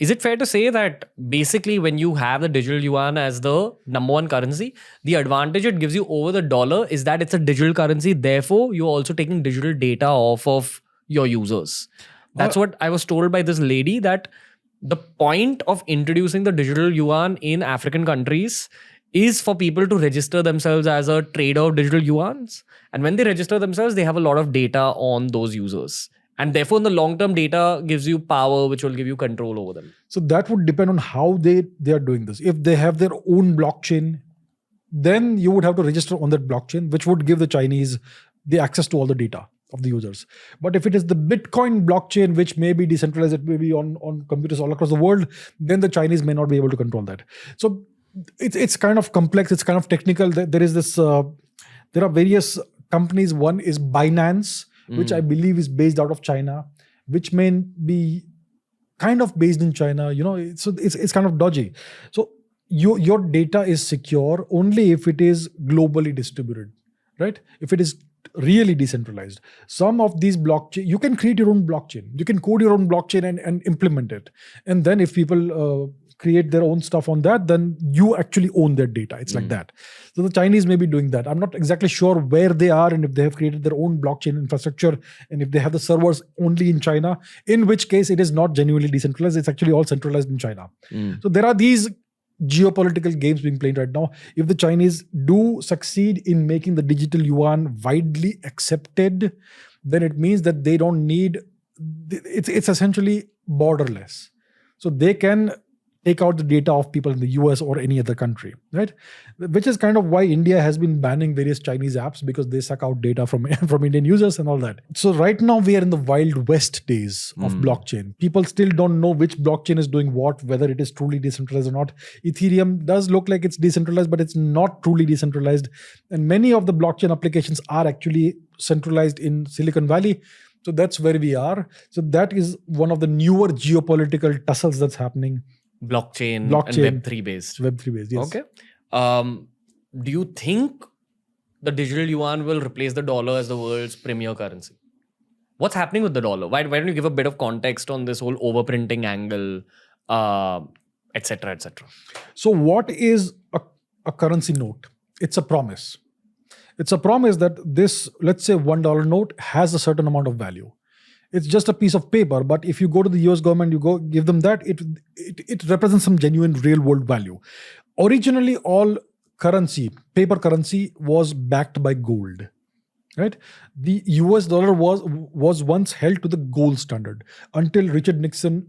Is it fair to say that basically when you have the digital yuan as the number one currency, the advantage it gives you over the dollar is that it's a digital currency. Therefore, you're also taking digital data off of your users. That's what I was told by this lady, that the point of introducing the digital yuan in African countries is for people to register themselves as a trader of digital yuans. And when they register themselves, they have a lot of data on those users. And therefore, in the long term, data gives you power, which will give you control over them. So that would depend on how they are doing this. If they have their own blockchain, then you would have to register on that blockchain, which would give the Chinese the access to all the data of the users. But if it is the Bitcoin blockchain, which may be decentralized, it may be on computers all across the world, then the Chinese may not be able to control that. So it's kind of complex. It's kind of technical. There is this. There are various companies. One is Binance, which I believe is based out of China, which may be kind of based in China. It's kind of dodgy. So your data is secure only if it is globally distributed, right? If it is really decentralized. Some of these blockchain, you can create your own blockchain. You can code your own blockchain and implement it. And then if people create their own stuff on that, then you actually own their data. It's like that. So the Chinese may be doing that. I'm not exactly sure where they are and if they have created their own blockchain infrastructure and if they have the servers only in China, in which case it is not genuinely decentralized. It's actually all centralized in China. So there are these geopolitical games being played right now. If the Chinese do succeed in making the digital yuan widely accepted, then it means that they don't need, it's essentially borderless. So they can take out the data of people in the US or any other country, right? Which is kind of why India has been banning various Chinese apps, because they suck out data from Indian users and all that. So right now we are in the Wild West days of blockchain. People still don't know which blockchain is doing what, whether it is truly decentralized or not. Ethereum does look like it's decentralized, but it's not truly decentralized. And many of the blockchain applications are actually centralized in Silicon Valley. So that's where we are. So that is one of the newer geopolitical tussles that's happening. Blockchain and Web3 based. Web3 based, yes. Okay. Do you think the digital yuan will replace the dollar as the world's premier currency? What's happening with the dollar? Why don't you give a bit of context on this whole overprinting angle, etc., etc.? So what is a currency note? It's a promise. It's a promise that this, let's say $1 note has a certain amount of value. It's just a piece of paper, but if you go to the US government, you go give them that, it represents some genuine real world value. Originally, all currency, paper currency, was backed by gold, right? The US dollar was once held to the gold standard until Richard Nixon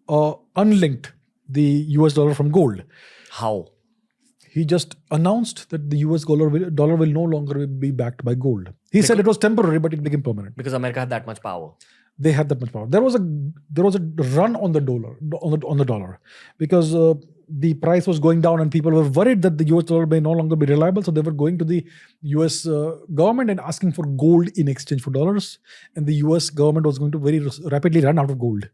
unlinked the US dollar from gold. How? He just announced that the US dollar will no longer be backed by gold. He said it was temporary, but it became permanent. Because America had that much power. They had that much power. There was a run on the dollar, because the price was going down and people were worried that the US dollar may no longer be reliable. So they were going to the US government and asking for gold in exchange for dollars. And the US government was going to very rapidly run out of gold.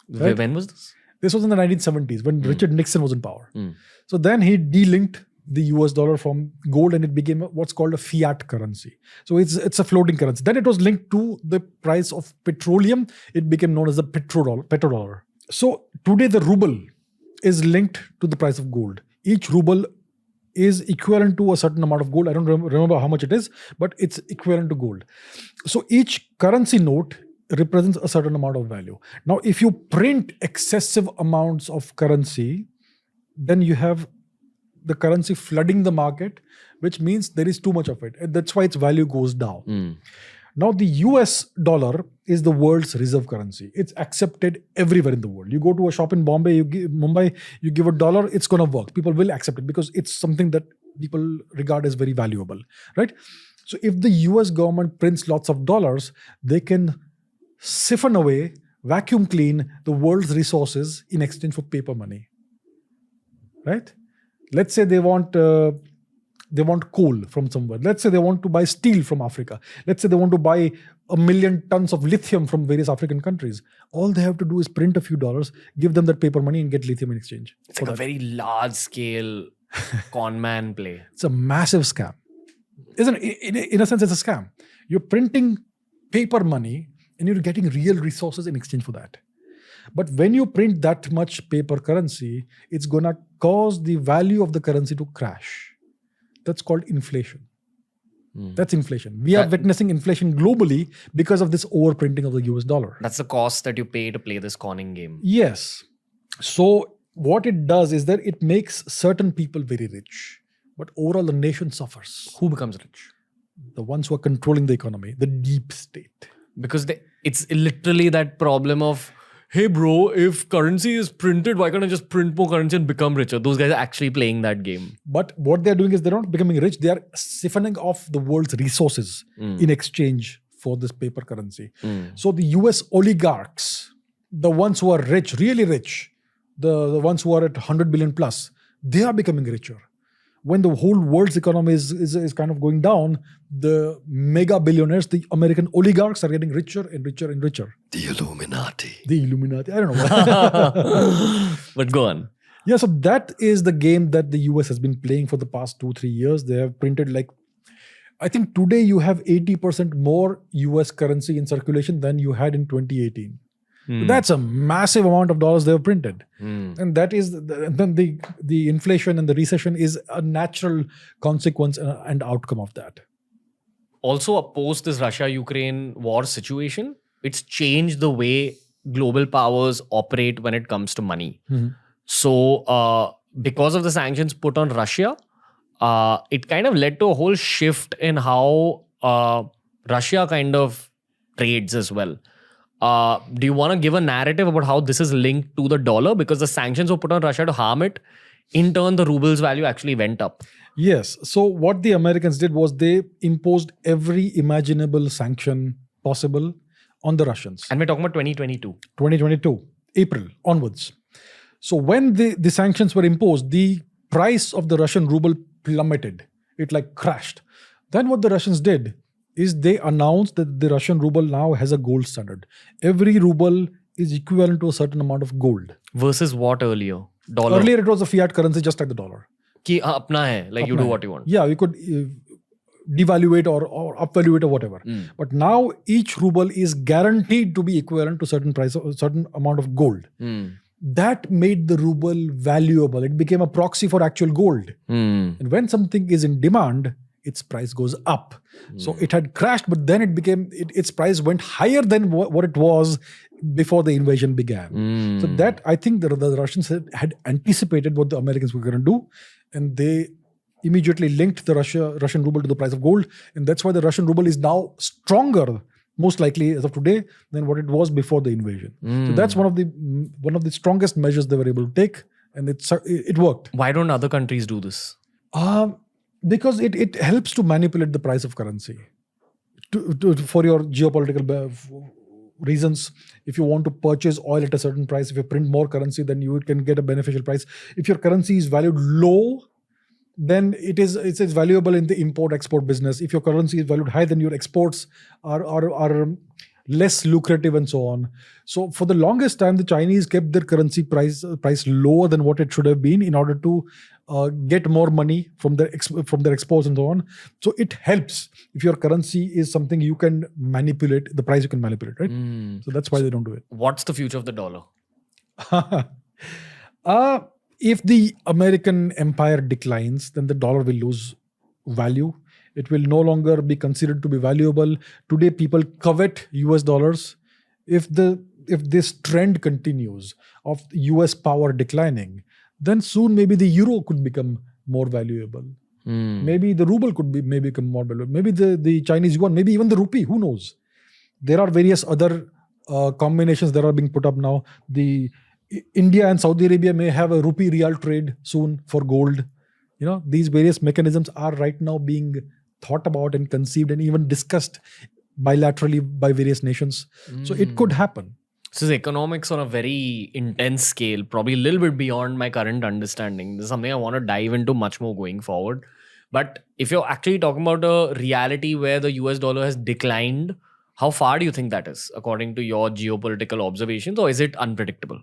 Right? When was this? This was in the 1970s when Richard Nixon was in power. So then he delinked the US dollar from gold and it became what's called a fiat currency. So it's a floating currency. Then it was linked to the price of petroleum. It became known as the petrodollar. So today the ruble is linked to the price of gold. Each ruble is equivalent to a certain amount of gold. I don't remember how much it is, but it's equivalent to gold. So each currency note represents a certain amount of value. Now, if you print excessive amounts of currency, then you have the currency flooding the market, which means there is too much of it. And that's why its value goes down. Now, the US dollar is the world's reserve currency. It's accepted everywhere in the world. You go to a shop in Mumbai, you give $1, it's going to work. People will accept it because it's something that people regard as very valuable, right? So if the US government prints lots of dollars, they can siphon away, vacuum clean the world's resources in exchange for paper money, right? Let's say they want coal from somewhere. Let's say they want to buy steel from Africa. Let's say they want to buy 1 million tons of lithium from various African countries. All they have to do is print a few dollars, give them that paper money and get lithium in exchange. It's like a very large scale con man play. It's a massive scam. Isn't it? In a sense, it's a scam. You're printing paper money and you're getting real resources in exchange for that. But when you print that much paper currency, it's going to cause the value of the currency to crash. That's called inflation. That's inflation. We are witnessing inflation globally because of this overprinting of the US dollar. That's the cost that you pay to play this conning game. Yes. So what it does is that it makes certain people very rich. But overall, the nation suffers. Who becomes rich? The ones who are controlling the economy, the deep state. Because it's literally that problem of, hey bro, if currency is printed, why can't I just print more currency and become richer? Those guys are actually playing that game. But what they're doing is they're not becoming rich. They are siphoning off the world's resources in exchange for this paper currency. So the US oligarchs, the ones who are rich, really rich, the ones who are at 100 billion plus, they are becoming richer. when the whole world's economy is kind of going down, the mega billionaires, the American oligarchs are getting richer and richer and richer. The Illuminati. The Illuminati. I don't know. But go on. Yeah, so that is the game that the US has been playing for the past 2-3 years. They have printed I think today you have 80% more US currency in circulation than you had in 2018. That's a massive amount of dollars they have printed. And that is, then the inflation and the recession is a natural consequence and outcome of that. Also, post this Russia-Ukraine war situation, it's changed the way global powers operate when it comes to money. So, because of the sanctions put on Russia, it kind of led to a whole shift in how Russia kind of trades as well. Do you want to give a narrative about how this is linked to the dollar? Because the sanctions were put on Russia to harm it. In turn, the ruble's value actually went up. Yes. So what the Americans did was they imposed every imaginable sanction possible on the Russians. And we're talking about 2022. 2022, April onwards. So when the sanctions were imposed, the price of the Russian ruble plummeted. It crashed. Then what the Russians did is they announced that the Russian ruble now has a gold standard. Every ruble is equivalent to a certain amount of gold. Versus what earlier? Dollar. Earlier it was a fiat currency just like the dollar. Ki apna hai, like you do what you want. Yeah, you could devaluate or upvaluate or whatever. But now each ruble is guaranteed to be equivalent to certain price, a certain amount of gold. That made the ruble valuable. It became a proxy for actual gold. And when something is in demand, its price goes up. So it had crashed, but then its price went higher than what it was before the invasion began. So that, I think the Russians had anticipated what the Americans were going to do, and they immediately linked the Russian ruble to the price of gold. And that's why the Russian ruble is now stronger, most likely as of today, than what it was before the invasion. So that's one of the strongest measures they were able to take, and it worked. Why don't other countries do this? Because it helps to manipulate the price of currency for your geopolitical reasons. If you want to purchase oil at a certain price, if you print more currency, then you can get a beneficial price. If your currency is valued low, then it's valuable in the import-export business. If your currency is valued high, then your exports are less lucrative and so on. So for the longest time, the Chinese kept their currency price lower than what it should have been in order to get more money from their exports and so on. So it helps if your currency is something you can manipulate, the price you can manipulate, right? So that's why they don't do it. What's the future of the dollar? If the American empire declines, then the dollar will lose value. It will no longer be considered to be valuable. Today, people covet US dollars. If this trend continues of US power declining, then soon maybe the euro could become more valuable. Maybe the ruble could become more valuable. Maybe the Chinese yuan, maybe even the rupee, who knows? There are various other combinations that are being put up now. India and Saudi Arabia may have a rupee real trade soon for gold. These various mechanisms are right now being thought about and conceived and even discussed bilaterally by various nations. So it could happen. This is economics on a very intense scale, probably a little bit beyond my current understanding. This is something I want to dive into much more going forward. But if you're actually talking about a reality where the US dollar has declined, how far do you think that is, according to your geopolitical observations, or is it unpredictable?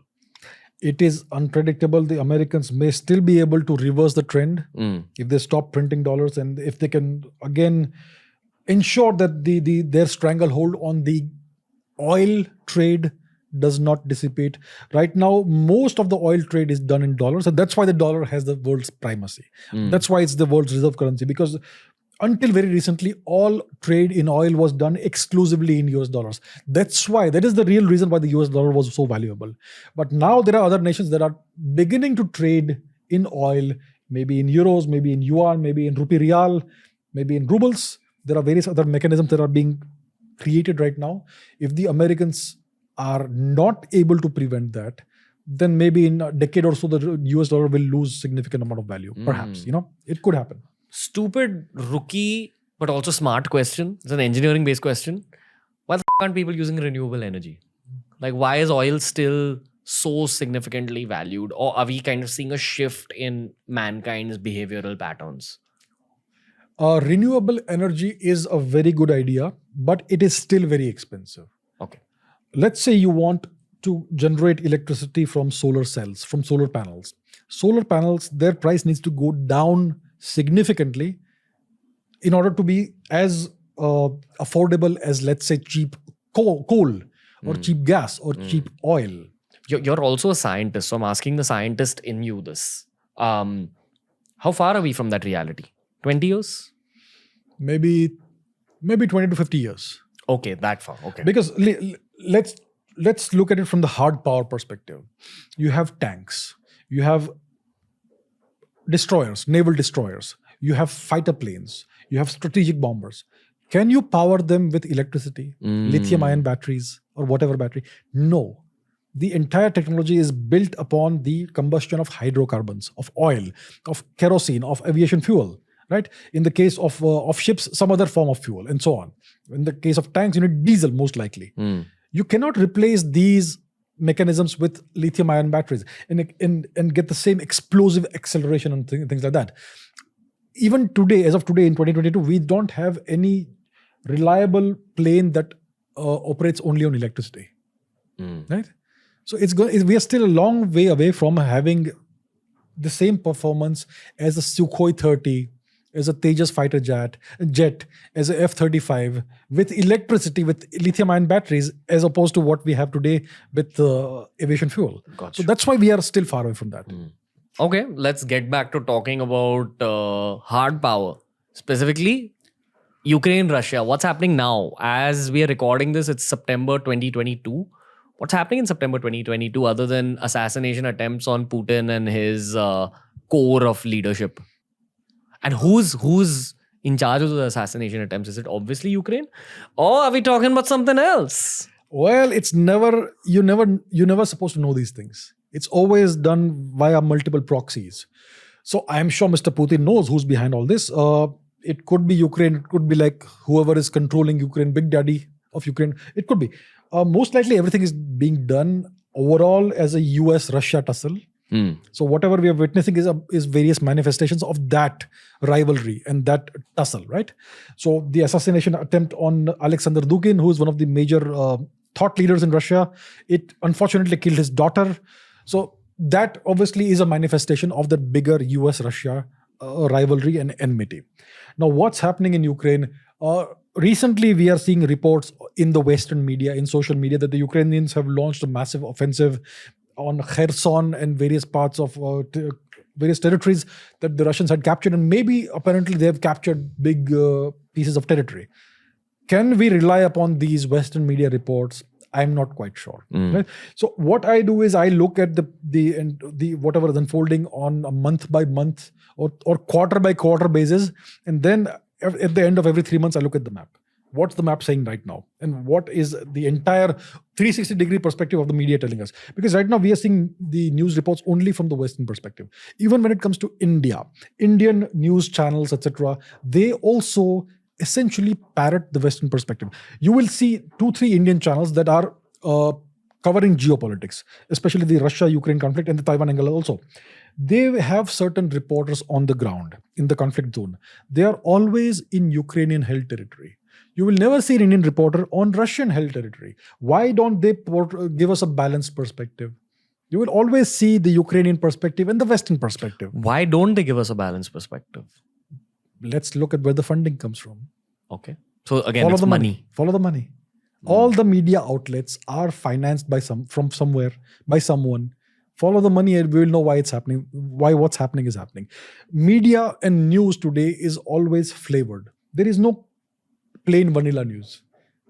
It is unpredictable. The Americans may still be able to reverse the trend if they stop printing dollars, and if they can again ensure that their stranglehold on the oil trade does not dissipate. Right now, most of the oil trade is done in dollars, and that's why the dollar has the world's primacy. That's why it's the world's reserve currency, because until very recently, all trade in oil was done exclusively in US dollars. That is the real reason why the US dollar was so valuable. But now there are other nations that are beginning to trade in oil, maybe in euros, maybe in yuan, maybe in rupee real, maybe in rubles. There are various other mechanisms that are being created right now. If the Americans are not able to prevent that, then maybe in a decade or so, the US dollar will lose significant amount of value. Perhaps, it could happen. Stupid, rookie, but also smart question. It's an engineering-based question. Why the f*** aren't people using renewable energy? Like, why is oil still so significantly valued, or are we kind of seeing a shift in mankind's behavioral patterns? Renewable energy is a very good idea, but it is still very expensive. Okay. Let's say you want to generate electricity from solar cells, from solar panels. Solar panels, their price needs to go down significantly in order to be as affordable as, let's say, cheap coal or cheap gas or cheap oil. You're also a scientist, so I'm asking the scientist in you this. How far are we from that reality? 20 years? Maybe 20 to 50 years. Okay, that far. Okay. Because let's look at it from the hard power perspective. You have tanks, you have destroyers, naval destroyers, you have fighter planes, you have strategic bombers. Can you power them with electricity, lithium-ion batteries, or whatever battery? No. The entire technology is built upon the combustion of hydrocarbons, of oil, of kerosene, of aviation fuel. Right? In the case of ships, some other form of fuel, and so on. In the case of tanks, you need diesel, most likely. You cannot replace these mechanisms with lithium-ion batteries and get the same explosive acceleration and things like that. Even today, as of today in 2022, we don't have any reliable plane that operates only on electricity. Right? So we are still a long way away from having the same performance as a Sukhoi 30, as a Tejas fighter jet, as a F-35, with electricity, with lithium-ion batteries, as opposed to what we have today with aviation fuel. Gotcha. So that's why we are still far away from that. Okay, let's get back to talking about hard power. Specifically, Ukraine, Russia. What's happening now? As we are recording this, it's September 2022. What's happening in September 2022 other than assassination attempts on Putin and his core of leadership? And who's in charge of the assassination attempts? Is it obviously Ukraine? Or are we talking about something else? Well, you're never supposed to know these things. It's always done via multiple proxies. So I'm sure Mr. Putin knows who's behind all this. It could be Ukraine. It could be like whoever is controlling Ukraine, Big Daddy of Ukraine. It could be. Most likely everything is being done overall as a US-Russia tussle. So whatever we are witnessing is various manifestations of that rivalry and that tussle, right? So the assassination attempt on Alexander Dugin, who is one of the major thought leaders in Russia, it unfortunately killed his daughter. So that obviously is a manifestation of the bigger US-Russia rivalry and enmity. Now, what's happening in Ukraine? Recently, we are seeing reports in the Western media, in social media, that the Ukrainians have launched a massive offensive on Kherson and various parts of various territories that the Russians had captured, and maybe apparently they have captured big pieces of territory. Can we rely upon these Western media reports? I'm not quite sure. Right? So what I do is I look at the whatever is unfolding on a month by month or quarter by quarter basis, and then at the end of every 3 months I look at the map. What's the map saying right now? And what is the entire 360-degree perspective of the media telling us? Because right now we are seeing the news reports only from the Western perspective. Even when it comes to India, Indian news channels, etc., they also essentially parrot the Western perspective. You will see 2-3 Indian channels that are covering geopolitics, especially the Russia-Ukraine conflict and the Taiwan angle also. They have certain reporters on the ground in the conflict zone. They are always in Ukrainian-held territory. You will never see an Indian reporter on Russian-held territory. Why don't they give us a balanced perspective? You will always see the Ukrainian perspective and the Western perspective. Why don't they give us a balanced perspective? Let's look at where the funding comes from. Okay. So again, Follow it's the money. Follow the money. All the media outlets are financed from somewhere, by someone. Follow the money and we will know why it's happening, why what's happening is happening. Media and news today is always flavored. There is no plain vanilla news.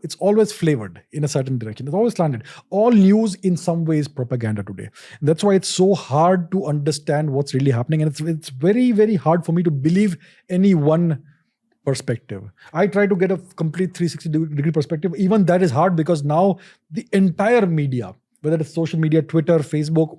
It's always flavored in a certain direction. It's always slanted. All news in some way is propaganda today. And that's why it's so hard to understand what's really happening. And it's very, very hard for me to believe any one perspective. I try to get a complete 360-degree perspective. Even that is hard because now the entire media, whether it's social media, Twitter, Facebook,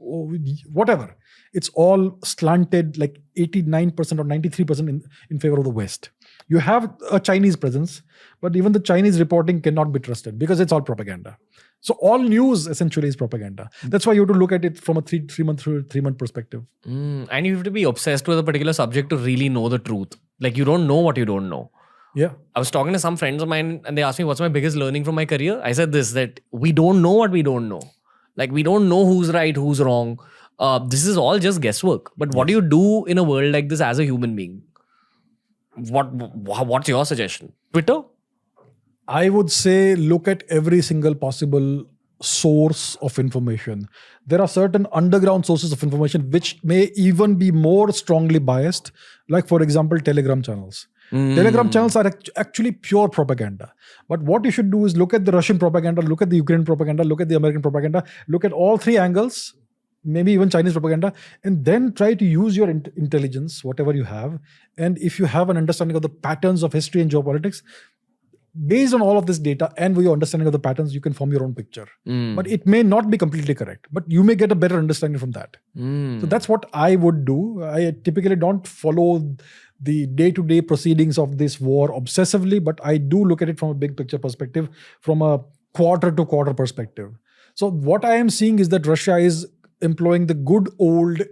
whatever, it's all slanted like 89% or 93% in favor of the West. You have a Chinese presence, but even the Chinese reporting cannot be trusted because it's all propaganda. So all news essentially is propaganda. That's why you have to look at it from a three-month perspective. And you have to be obsessed with a particular subject to really know the truth. Like you don't know what you don't know. Yeah. I was talking to some friends of mine and they asked me, what's my biggest learning from my career? I said this, that we don't know what we don't know. Like we don't know who's right, who's wrong. This is all just guesswork. But what do you do in a world like this as a human being? What's your suggestion? Twitter? I would say look at every single possible source of information. There are certain underground sources of information which may even be more strongly biased, like for example, Telegram channels. Telegram channels are actually pure propaganda. But what you should do is look at the Russian propaganda, look at the Ukrainian propaganda, look at the American propaganda, look at all three angles, maybe even Chinese propaganda, and then try to use your intelligence, whatever you have. And if you have an understanding of the patterns of history and geopolitics, based on all of this data and with your understanding of the patterns, you can form your own picture. But it may not be completely correct, but you may get a better understanding from that. So that's what I would do. I typically don't follow the day-to-day proceedings of this war obsessively, but I do look at it from a big picture perspective, from a quarter-to-quarter perspective. So what I am seeing is that Russia is employing the good old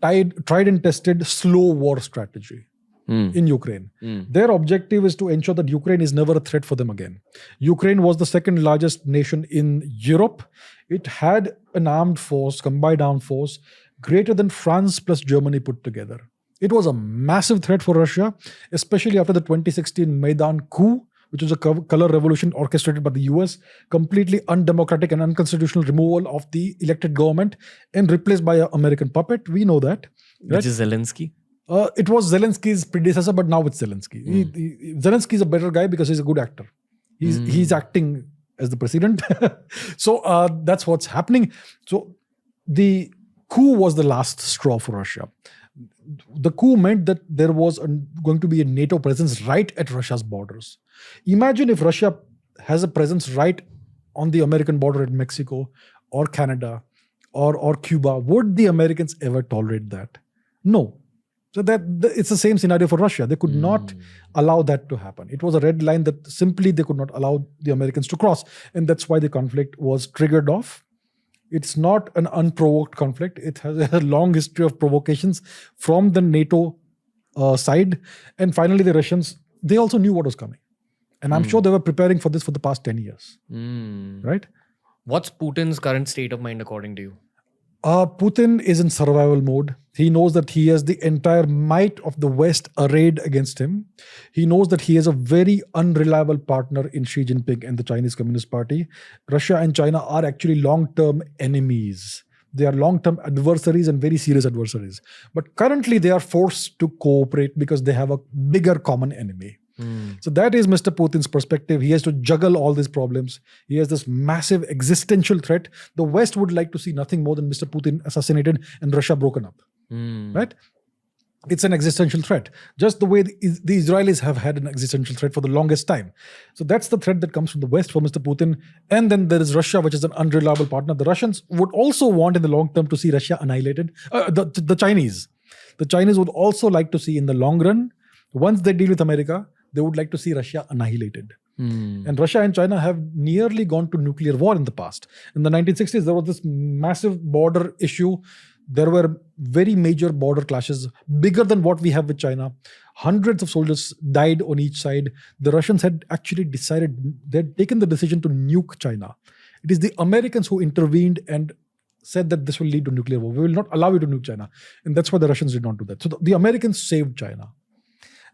tried and tested slow war strategy. In Ukraine. Their objective is to ensure that Ukraine is never a threat for them again. Ukraine was the second largest nation in Europe. It had an armed force, combined armed force, greater than France plus Germany put together. It was a massive threat for Russia, especially after the 2016 Maidan coup, which was a color revolution orchestrated by the US, completely undemocratic and unconstitutional removal of the elected government and replaced by an American puppet. We know that. Right? Which is Zelensky. It was Zelensky's predecessor, but now it's Zelensky. Zelensky is a better guy because he's a good actor. He's acting as the president. So that's what's happening. So the coup was the last straw for Russia. The coup meant that there was going to be a NATO presence right at Russia's borders. Imagine if Russia has a presence right on the American border at Mexico or Canada or Cuba. Would the Americans ever tolerate that? No. So it's the same scenario for Russia. They could not allow that to happen. It was a red line that simply they could not allow the Americans to cross. And that's why the conflict was triggered off. It's not an unprovoked conflict. It has a long history of provocations from the NATO side. And finally, the Russians, they also knew what was coming. And I'm sure they were preparing for this for the past 10 years. Right? What's Putin's current state of mind according to you? Putin is in survival mode. He knows that he has the entire might of the West arrayed against him. He knows that he has a very unreliable partner in Xi Jinping and the Chinese Communist Party. Russia and China are actually long-term enemies. They are long-term adversaries and very serious adversaries. But currently they are forced to cooperate because they have a bigger common enemy. So that is Mr. Putin's perspective. He has to juggle all these problems. He has this massive existential threat. The West would like to see nothing more than Mr. Putin assassinated and Russia broken up. Right? It's an existential threat. Just the way the Israelis have had an existential threat for the longest time. So that's the threat that comes from the West for Mr. Putin. And then there is Russia, which is an unreliable partner. The Russians would also want in the long term to see Russia annihilated. The Chinese. The Chinese would also like to see in the long run, once they deal with America, they would like to see Russia annihilated. And Russia and China have nearly gone to nuclear war in the past. In the 1960s, there was this massive border issue. There were very major border clashes, bigger than what we have with China. Hundreds of soldiers died on each side. The Russians had actually decided, they had taken the decision to nuke China. It is the Americans who intervened and said that this will lead to nuclear war. We will not allow you to nuke China. And that's why the Russians did not do that. So the Americans saved China.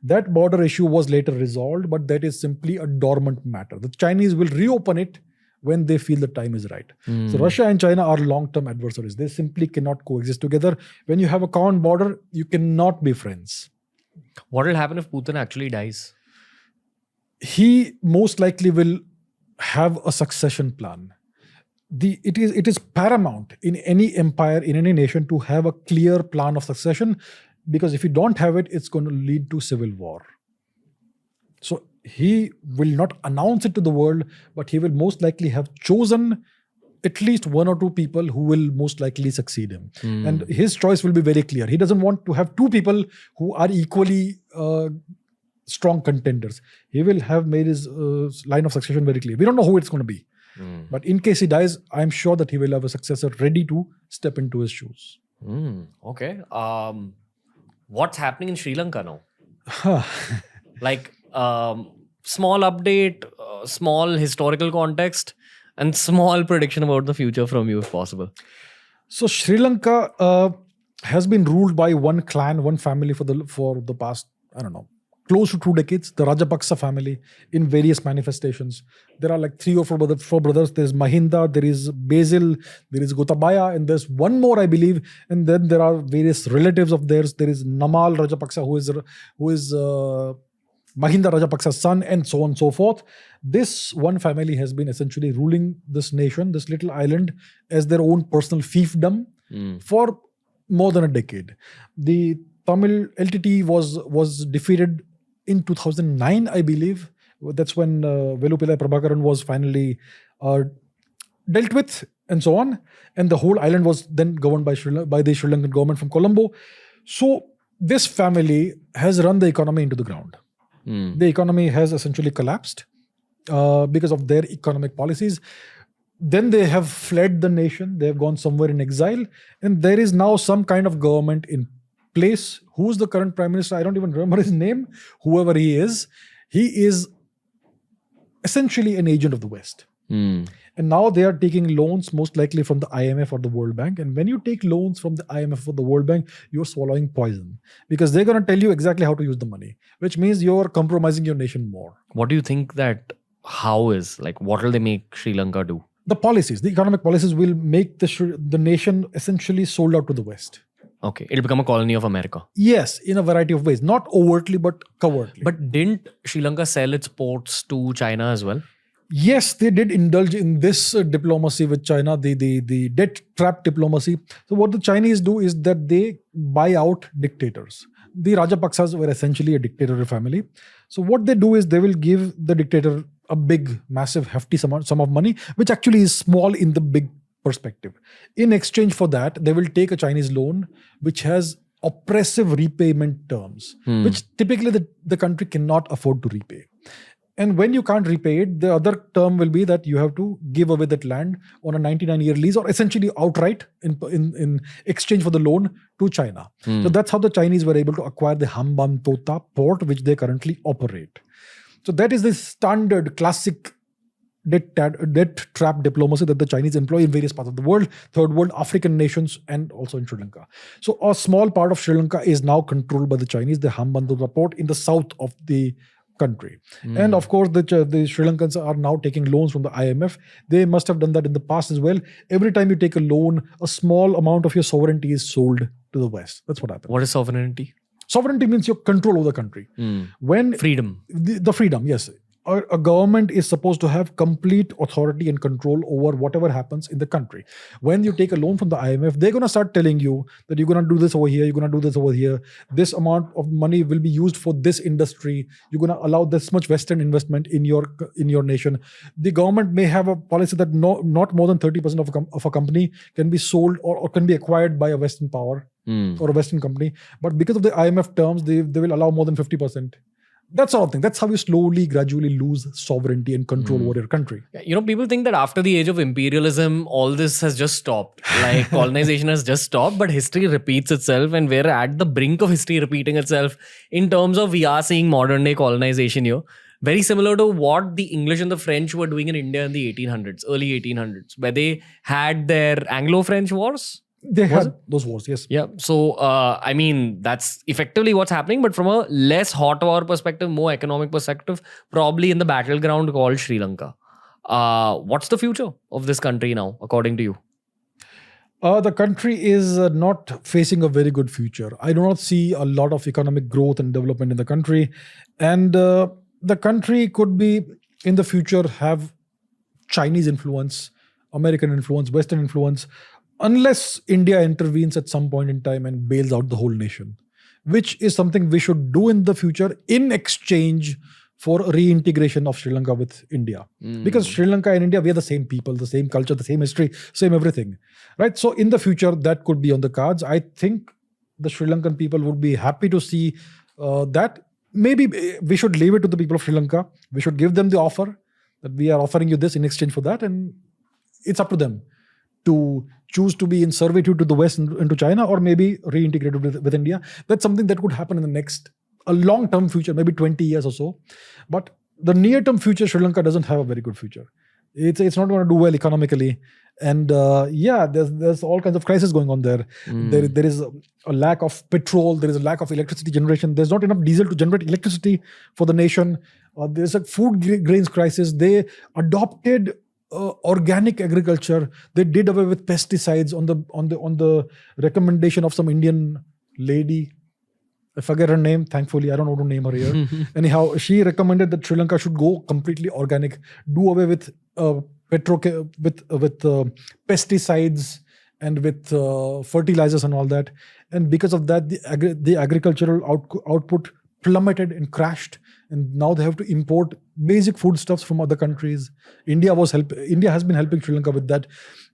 That border issue was later resolved, but that is simply a dormant matter. The Chinese will reopen it when they feel the time is right. So Russia and China are long-term adversaries. They simply cannot coexist together. When you have a common border, you cannot be friends. What will happen if Putin actually dies? He most likely will have a succession plan. It is paramount in any empire, in any nation, to have a clear plan of succession. Because if you don't have it, it's going to lead to civil war. So he will not announce it to the world, but he will most likely have chosen at least one or two people who will most likely succeed him. And his choice will be very clear. He doesn't want to have two people who are equally strong contenders. He will have made his line of succession very clear. We don't know who it's going to be. But in case he dies, I'm sure that he will have a successor ready to step into his shoes. Okay. What's happening in Sri Lanka now? Like, small update, small historical context, and small prediction about the future from you, if possible. So Sri Lanka has been ruled by one clan, one family for the past, I don't know, close to 2 decades. The Rajapaksa family in various manifestations. There are like 3 or 4 brothers. There's Mahinda, there is Basil, there is Gotabaya, and there's one more, I believe. And then there are various relatives of theirs. There is Namal Rajapaksa, who is Mahinda Rajapaksa's son, and so on and so forth. This one family has been essentially ruling this nation, this little island, as their own personal fiefdom for more than a decade. The Tamil LTT was defeated in 2009, I believe. That's when Velupillai Prabhakaran was finally dealt with, and so on. And the whole island was then governed by the Sri Lankan government from Colombo. So this family has run the economy into the ground. The economy has essentially collapsed because of their economic policies. Then they have fled the nation. They have gone somewhere in exile. And there is now some kind of government in place. Who's the current prime minister? I don't even remember his name. Whoever he is essentially an agent of the West. And now they are taking loans most likely from the IMF or the World Bank. And when you take loans from the IMF or the World Bank, you're swallowing poison, because they're going to tell you exactly how to use the money, which means you're compromising your nation more. What do you think that how is? Like, what will they make Sri Lanka do? The policies, the economic policies will make the nation essentially sold out to the West. Okay, it'll become a colony of America. Yes, in a variety of ways. Not overtly, but covertly. But didn't Sri Lanka sell its ports to China as well? Yes, they did indulge in this diplomacy with China, the debt trap diplomacy. So what the Chinese do is that they buy out dictators. The Rajapaksas were essentially a dictatorial family. So what they do is they will give the dictator a big, massive, hefty sum of money, which actually is small in the big perspective. In exchange for that, they will take a Chinese loan which has oppressive repayment terms, which typically the country cannot afford to repay. And when you can't repay it, the other term will be that you have to give away that land on a 99-year lease, or essentially outright in exchange for the loan to China. So that's how the Chinese were able to acquire the Hambantota port, which they currently operate. So that is the standard classic debt trap diplomacy that the Chinese employ in various parts of the world, third world, African nations, and also in Sri Lanka. So a small part of Sri Lanka is now controlled by the Chinese, the Hambantota port in the south of the country. And of course, the Sri Lankans are now taking loans from the IMF. They must have done that in the past as well. Every time you take a loan, a small amount of your sovereignty is sold to the West. That's what happens. What is sovereignty? Sovereignty means your control over the country. When Freedom. The freedom, yes. A government is supposed to have complete authority and control over whatever happens in the country. When you take a loan from the IMF, they're going to start telling you that you're going to do this over here, you're going to do this over here. This amount of money will be used for this industry. You're going to allow this much Western investment in your nation. The government may have a policy that not more than 30% of a company can be sold or can be acquired by a Western power or a Western company. But because of the IMF terms, they will allow more than 50%. That sort of thing. That's how you slowly, gradually lose sovereignty and control over your country. You know, people think that after the age of imperialism, all this has just stopped. Like colonization has just stopped, but history repeats itself, and we're at the brink of history repeating itself in terms of we are seeing modern day colonization here. Very similar to what the English and the French were doing in India in the 1800s, early 1800s, where they had their Anglo-French wars. They had those wars, yes. Yeah. So, I mean, that's effectively what's happening. But from a less hot war perspective, more economic perspective, probably in the battleground called Sri Lanka. What's the future of this country now, according to you? The country is not facing a very good future. I do not see a lot of economic growth and development in the country. And the country could be, in the future, have Chinese influence, American influence, Western influence, unless India intervenes at some point in time and bails out the whole nation, which is something we should do in the future in exchange for reintegration of Sri Lanka with India. Because Sri Lanka and India, we are the same people, the same culture, the same history, same everything. Right? So in the future, that could be on the cards. I think the Sri Lankan people would be happy to see that. Maybe we should leave it to the people of Sri Lanka. We should give them the offer. that we are offering you this in exchange for that, and it's up to them to choose to be in servitude to the West and to China, or maybe reintegrated with India. That's something that could happen in the next, a long-term future, maybe 20 years or so. But the near-term future, Sri Lanka doesn't have a very good future. It's not going to do well economically. And there's all kinds of crises going on there. There is a lack of petrol. There is a lack of electricity generation. There's not enough diesel to generate electricity for the nation. There's a food grains crisis. They adopted organic agriculture. They did away with pesticides on the recommendation of some Indian lady. I forget her name. Thankfully, I don't want to name her here. Anyhow, she recommended that Sri Lanka should go completely organic, do away with pesticides and with fertilizers and all that. And because of that, the agricultural output plummeted and crashed. And now they have to import basic foodstuffs from other countries. India has been helping Sri Lanka with that.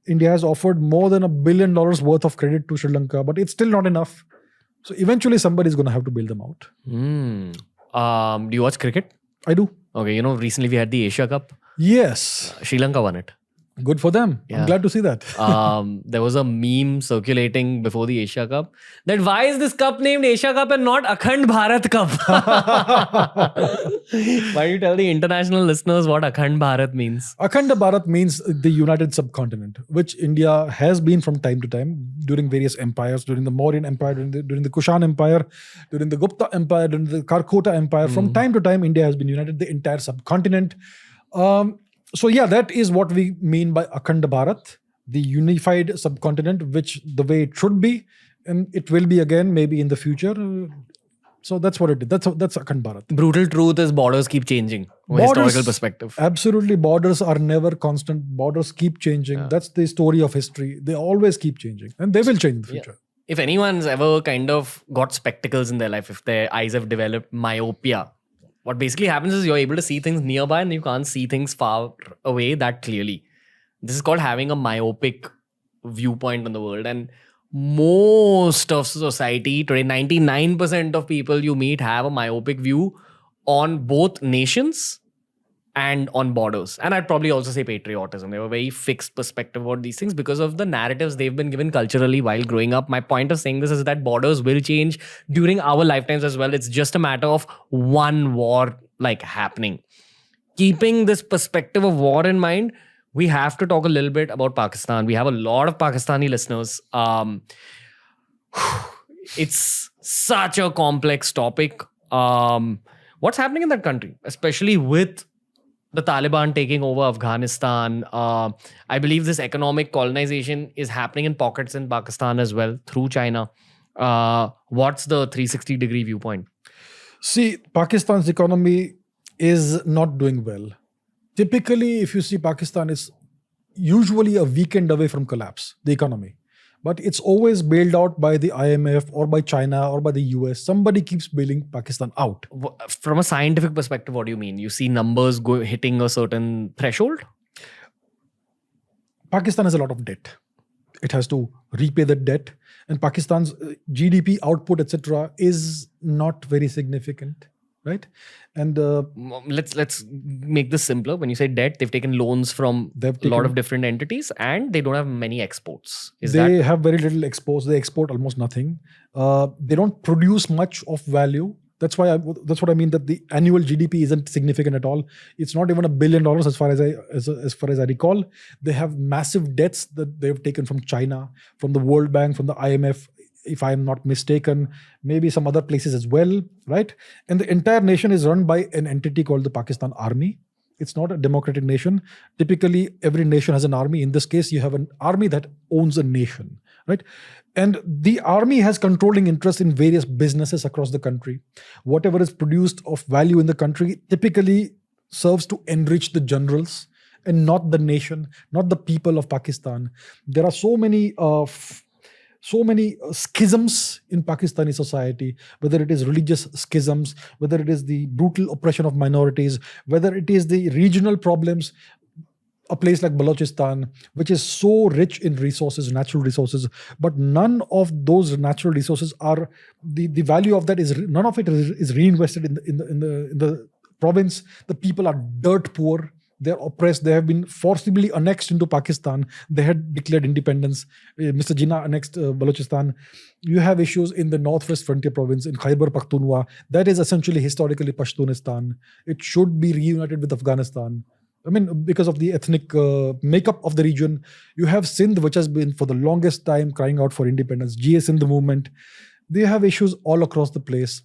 India has offered more than $1 billion worth of credit to Sri Lanka, but it's still not enough. So eventually somebody's going to have to bail them out. Do you watch cricket? I do. Okay, recently we had the Asia Cup. Yes. Sri Lanka won it. Good for them. Yeah. I'm glad to see that. There was a meme circulating before the Asia Cup that why is this cup named Asia Cup and not Akhand Bharat Cup? Why do you tell the international listeners what Akhand Bharat means? Akhand Bharat means the united subcontinent, which India has been from time to time during various empires, during the Mauryan Empire, during the Kushan Empire, during the Gupta Empire, during the Karkota Empire. From time to time, India has been united, the entire subcontinent. So yeah, that is what we mean by Akhand Bharat, the unified subcontinent, which the way it should be, and it will be again maybe in the future. So that's what it is. That's Akhand Bharat. Brutal truth is borders keep changing from a historical perspective. Absolutely, borders are never constant. Borders keep changing. Yeah. That's the story of history. They always keep changing, and they will change in the future. Yeah. If anyone's ever kind of got spectacles in their life, if their eyes have developed myopia, what basically happens is you're able to see things nearby and you can't see things far away that clearly. This is called having a myopic viewpoint on the world. And most of society today, 99% of people you meet have a myopic view on both nations and on borders. And I'd probably also say patriotism. They have a very fixed perspective about these things because of the narratives they've been given culturally while growing up. My point of saying this is that borders will change during our lifetimes as well. It's just a matter of one war happening. Keeping this perspective of war in mind, we have to talk a little bit about Pakistan. We have a lot of Pakistani listeners. It's such a complex topic. What's happening in that country, especially with the Taliban taking over Afghanistan? I believe this economic colonization is happening in pockets in Pakistan as well through China. What's the 360-degree viewpoint? See, Pakistan's economy is not doing well. Typically, if you see Pakistan, is usually a weekend away from collapse, the economy. But it's always bailed out by the IMF or by China or by the US. Somebody keeps bailing Pakistan out. From a scientific perspective, what do you mean? You see numbers hitting a certain threshold? Pakistan has a lot of debt. It has to repay that debt. And Pakistan's GDP output, etc., is not very significant. Right? And let's make this simpler. When you say debt, they've taken loans from a lot of different entities and they don't have many exports. They have very little exports. They export almost nothing. They don't produce much of value. That's what I mean, that the annual GDP isn't significant at all. It's not even $1 billion as far as I recall. They have massive debts that they've taken from China, from the World Bank, from the IMF, if I'm not mistaken, maybe some other places as well, right? And the entire nation is run by an entity called the Pakistan Army. It's not a democratic nation. Typically, every nation has an army. In this case, you have an army that owns a nation, right? And the army has controlling interest in various businesses across the country. Whatever is produced of value in the country typically serves to enrich the generals and not the nation, not the people of Pakistan. There are so many schisms in Pakistani society, whether it is religious schisms, whether it is the brutal oppression of minorities, whether it is the regional problems. A place like Balochistan, which is so rich in resources, natural resources, but none of those natural resources are the value of that is none of it is reinvested in the province. The people are dirt poor. They're oppressed. They have been forcibly annexed into Pakistan. They had declared independence. Mr. Jinnah annexed Balochistan. You have issues in the northwest frontier province in Khyber Pakhtunkhwa. That is essentially historically Pashtunistan. It should be reunited with Afghanistan. I mean, because of the ethnic makeup of the region. You have Sindh, which has been for the longest time crying out for independence. GA Sindh movement. They have issues all across the place.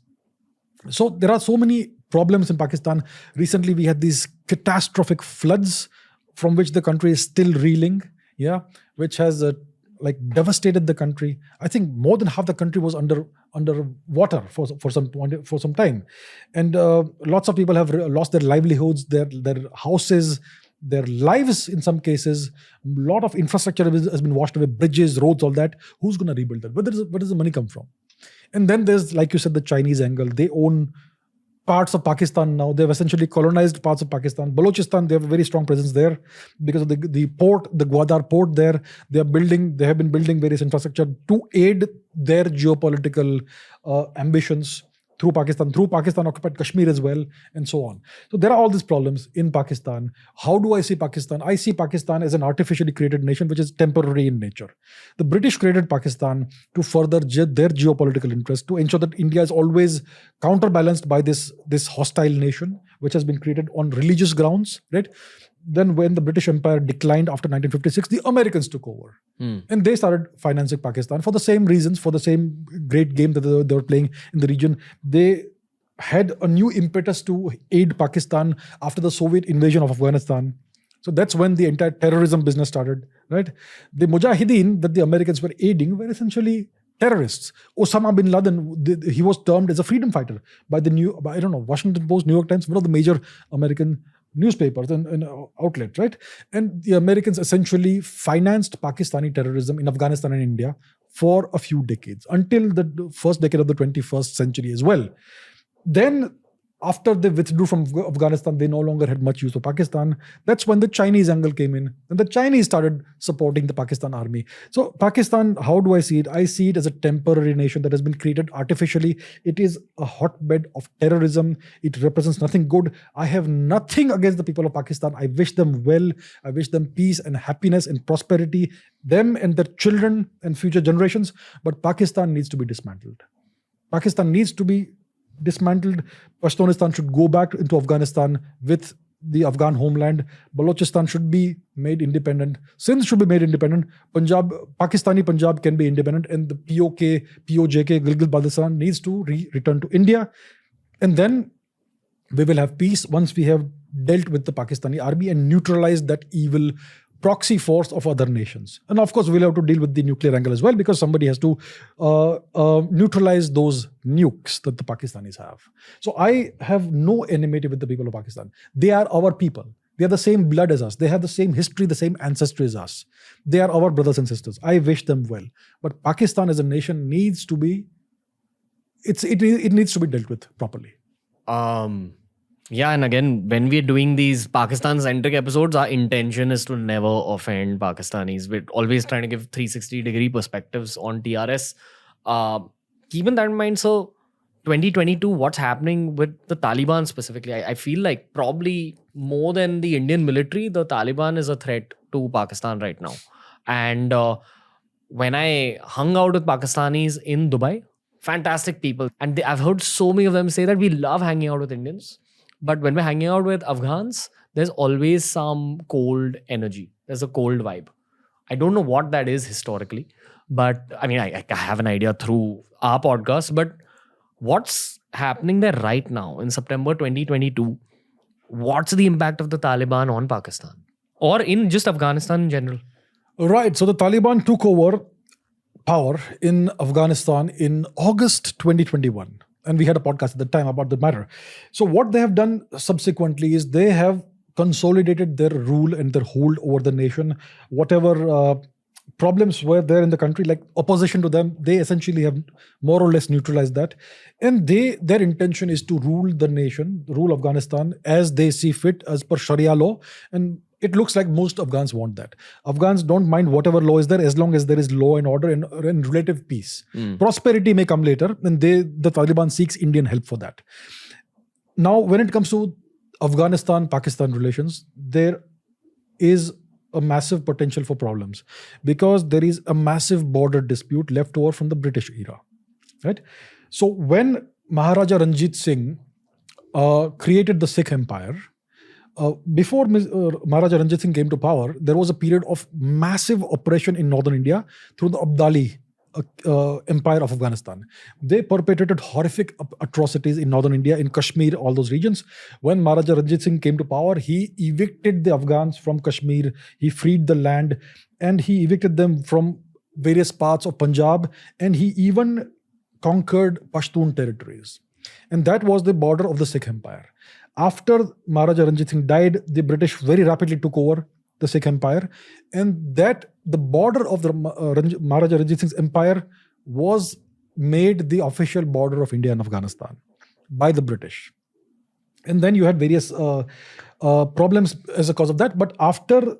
So there are so many problems in Pakistan. Recently, we had these catastrophic floods from which the country is still reeling, which has devastated the country. I think more than half the country was under water for some time, and lots of people have lost their livelihoods, their houses, their lives in some cases. A lot of infrastructure has been washed away, bridges, roads, all that. Who's going to rebuild that? Where does the money come from? And then there's, like you said, the Chinese angle. They own parts of Pakistan now. They've essentially colonized parts of Pakistan. Balochistan, they have a very strong presence there because of the port, the Gwadar port there. They have been building various infrastructure to aid their geopolitical ambitions through Pakistan occupied Kashmir as well, and so on. So there are all these problems in Pakistan. How do I see Pakistan? I see Pakistan as an artificially created nation which is temporary in nature. The British created Pakistan to further their geopolitical interest, to ensure that India is always counterbalanced by this hostile nation which has been created on religious grounds, right? Then when the British Empire declined after 1956, the Americans took over. And they started financing Pakistan for the same reasons, for the same great game that they were playing in the region. They had a new impetus to aid Pakistan after the Soviet invasion of Afghanistan. So that's when the entire terrorism business started, right? The Mujahideen that the Americans were aiding were essentially terrorists. Osama bin Laden, he was termed as a freedom fighter by Washington Post, New York Times, one of the major American newspapers and outlets, right? And the Americans essentially financed Pakistani terrorism in Afghanistan and India for a few decades, until the first decade of the 21st century as well. Then, after they withdrew from Afghanistan, they no longer had much use for Pakistan. That's when the Chinese angle came in. And the Chinese started supporting the Pakistan army. So Pakistan, how do I see it? I see it as a temporary nation that has been created artificially. It is a hotbed of terrorism. It represents nothing good. I have nothing against the people of Pakistan. I wish them well. I wish them peace and happiness and prosperity, them and their children and future generations. But Pakistan needs to be dismantled. Pakistan needs to be dismantled. Pashtunistan should go back into Afghanistan with the Afghan homeland. Balochistan should be made independent. Sindh should be made independent. Pakistani Punjab can be independent, and the POJK, Gilgit-Baltistan needs to return to India. And then we will have peace once we have dealt with the Pakistani army and neutralized that evil proxy force of other nations. And of course, we'll have to deal with the nuclear angle as well, because somebody has to neutralize those nukes that the Pakistanis have. So I have no enmity with the people of Pakistan. They are our people. They are the same blood as us. They have the same history, the same ancestry as us. They are our brothers and sisters. I wish them well. But Pakistan as a nation needs to be, it needs to be dealt with properly. Yeah, and again, when we're doing these Pakistan-centric episodes, our intention is to never offend Pakistanis. We're always trying to give 360-degree perspectives on TRS. Keeping that in mind, so 2022, what's happening with the Taliban specifically? I feel like probably more than the Indian military, the Taliban is a threat to Pakistan right now. And when I hung out with Pakistanis in Dubai, fantastic people. And I've heard so many of them say that we love hanging out with Indians. But when we're hanging out with Afghans, there's always some cold energy. There's a cold vibe. I don't know what that is historically, but I mean, I have an idea through our podcast, but what's happening there right now in September 2022? What's the impact of the Taliban on Pakistan or in just Afghanistan in general? Right. So the Taliban took over power in Afghanistan in August 2021. And we had a podcast at the time about the matter. So what they have done subsequently is they have consolidated their rule and their hold over the nation. Whatever problems were there in the country, like opposition to them, they essentially have more or less neutralized that. And their intention is to rule the nation, rule Afghanistan as they see fit, as per Sharia law. And it looks like most Afghans want that. Afghans don't mind whatever law is there as long as there is law and order and relative peace. Prosperity may come later, and the Taliban seeks Indian help for that. Now, when it comes to Afghanistan-Pakistan relations, there is a massive potential for problems because there is a massive border dispute left over from the British era, right? So when Maharaja Ranjit Singh created the Sikh Empire, before Maharaja Ranjit Singh came to power, there was a period of massive oppression in northern India through the Abdali empire of Afghanistan. They perpetrated horrific atrocities in northern India, in Kashmir, all those regions. When Maharaja Ranjit Singh came to power, he evicted the Afghans from Kashmir, he freed the land, and he evicted them from various parts of Punjab, and he even conquered Pashtun territories. And that was the border of the Sikh Empire. After Maharaja Ranjit Singh died, the British very rapidly took over the Sikh Empire, and that the border of the Maharaja Ranjit Singh's empire was made the official border of India and Afghanistan by the British. And then you had various problems as a cause of that. But after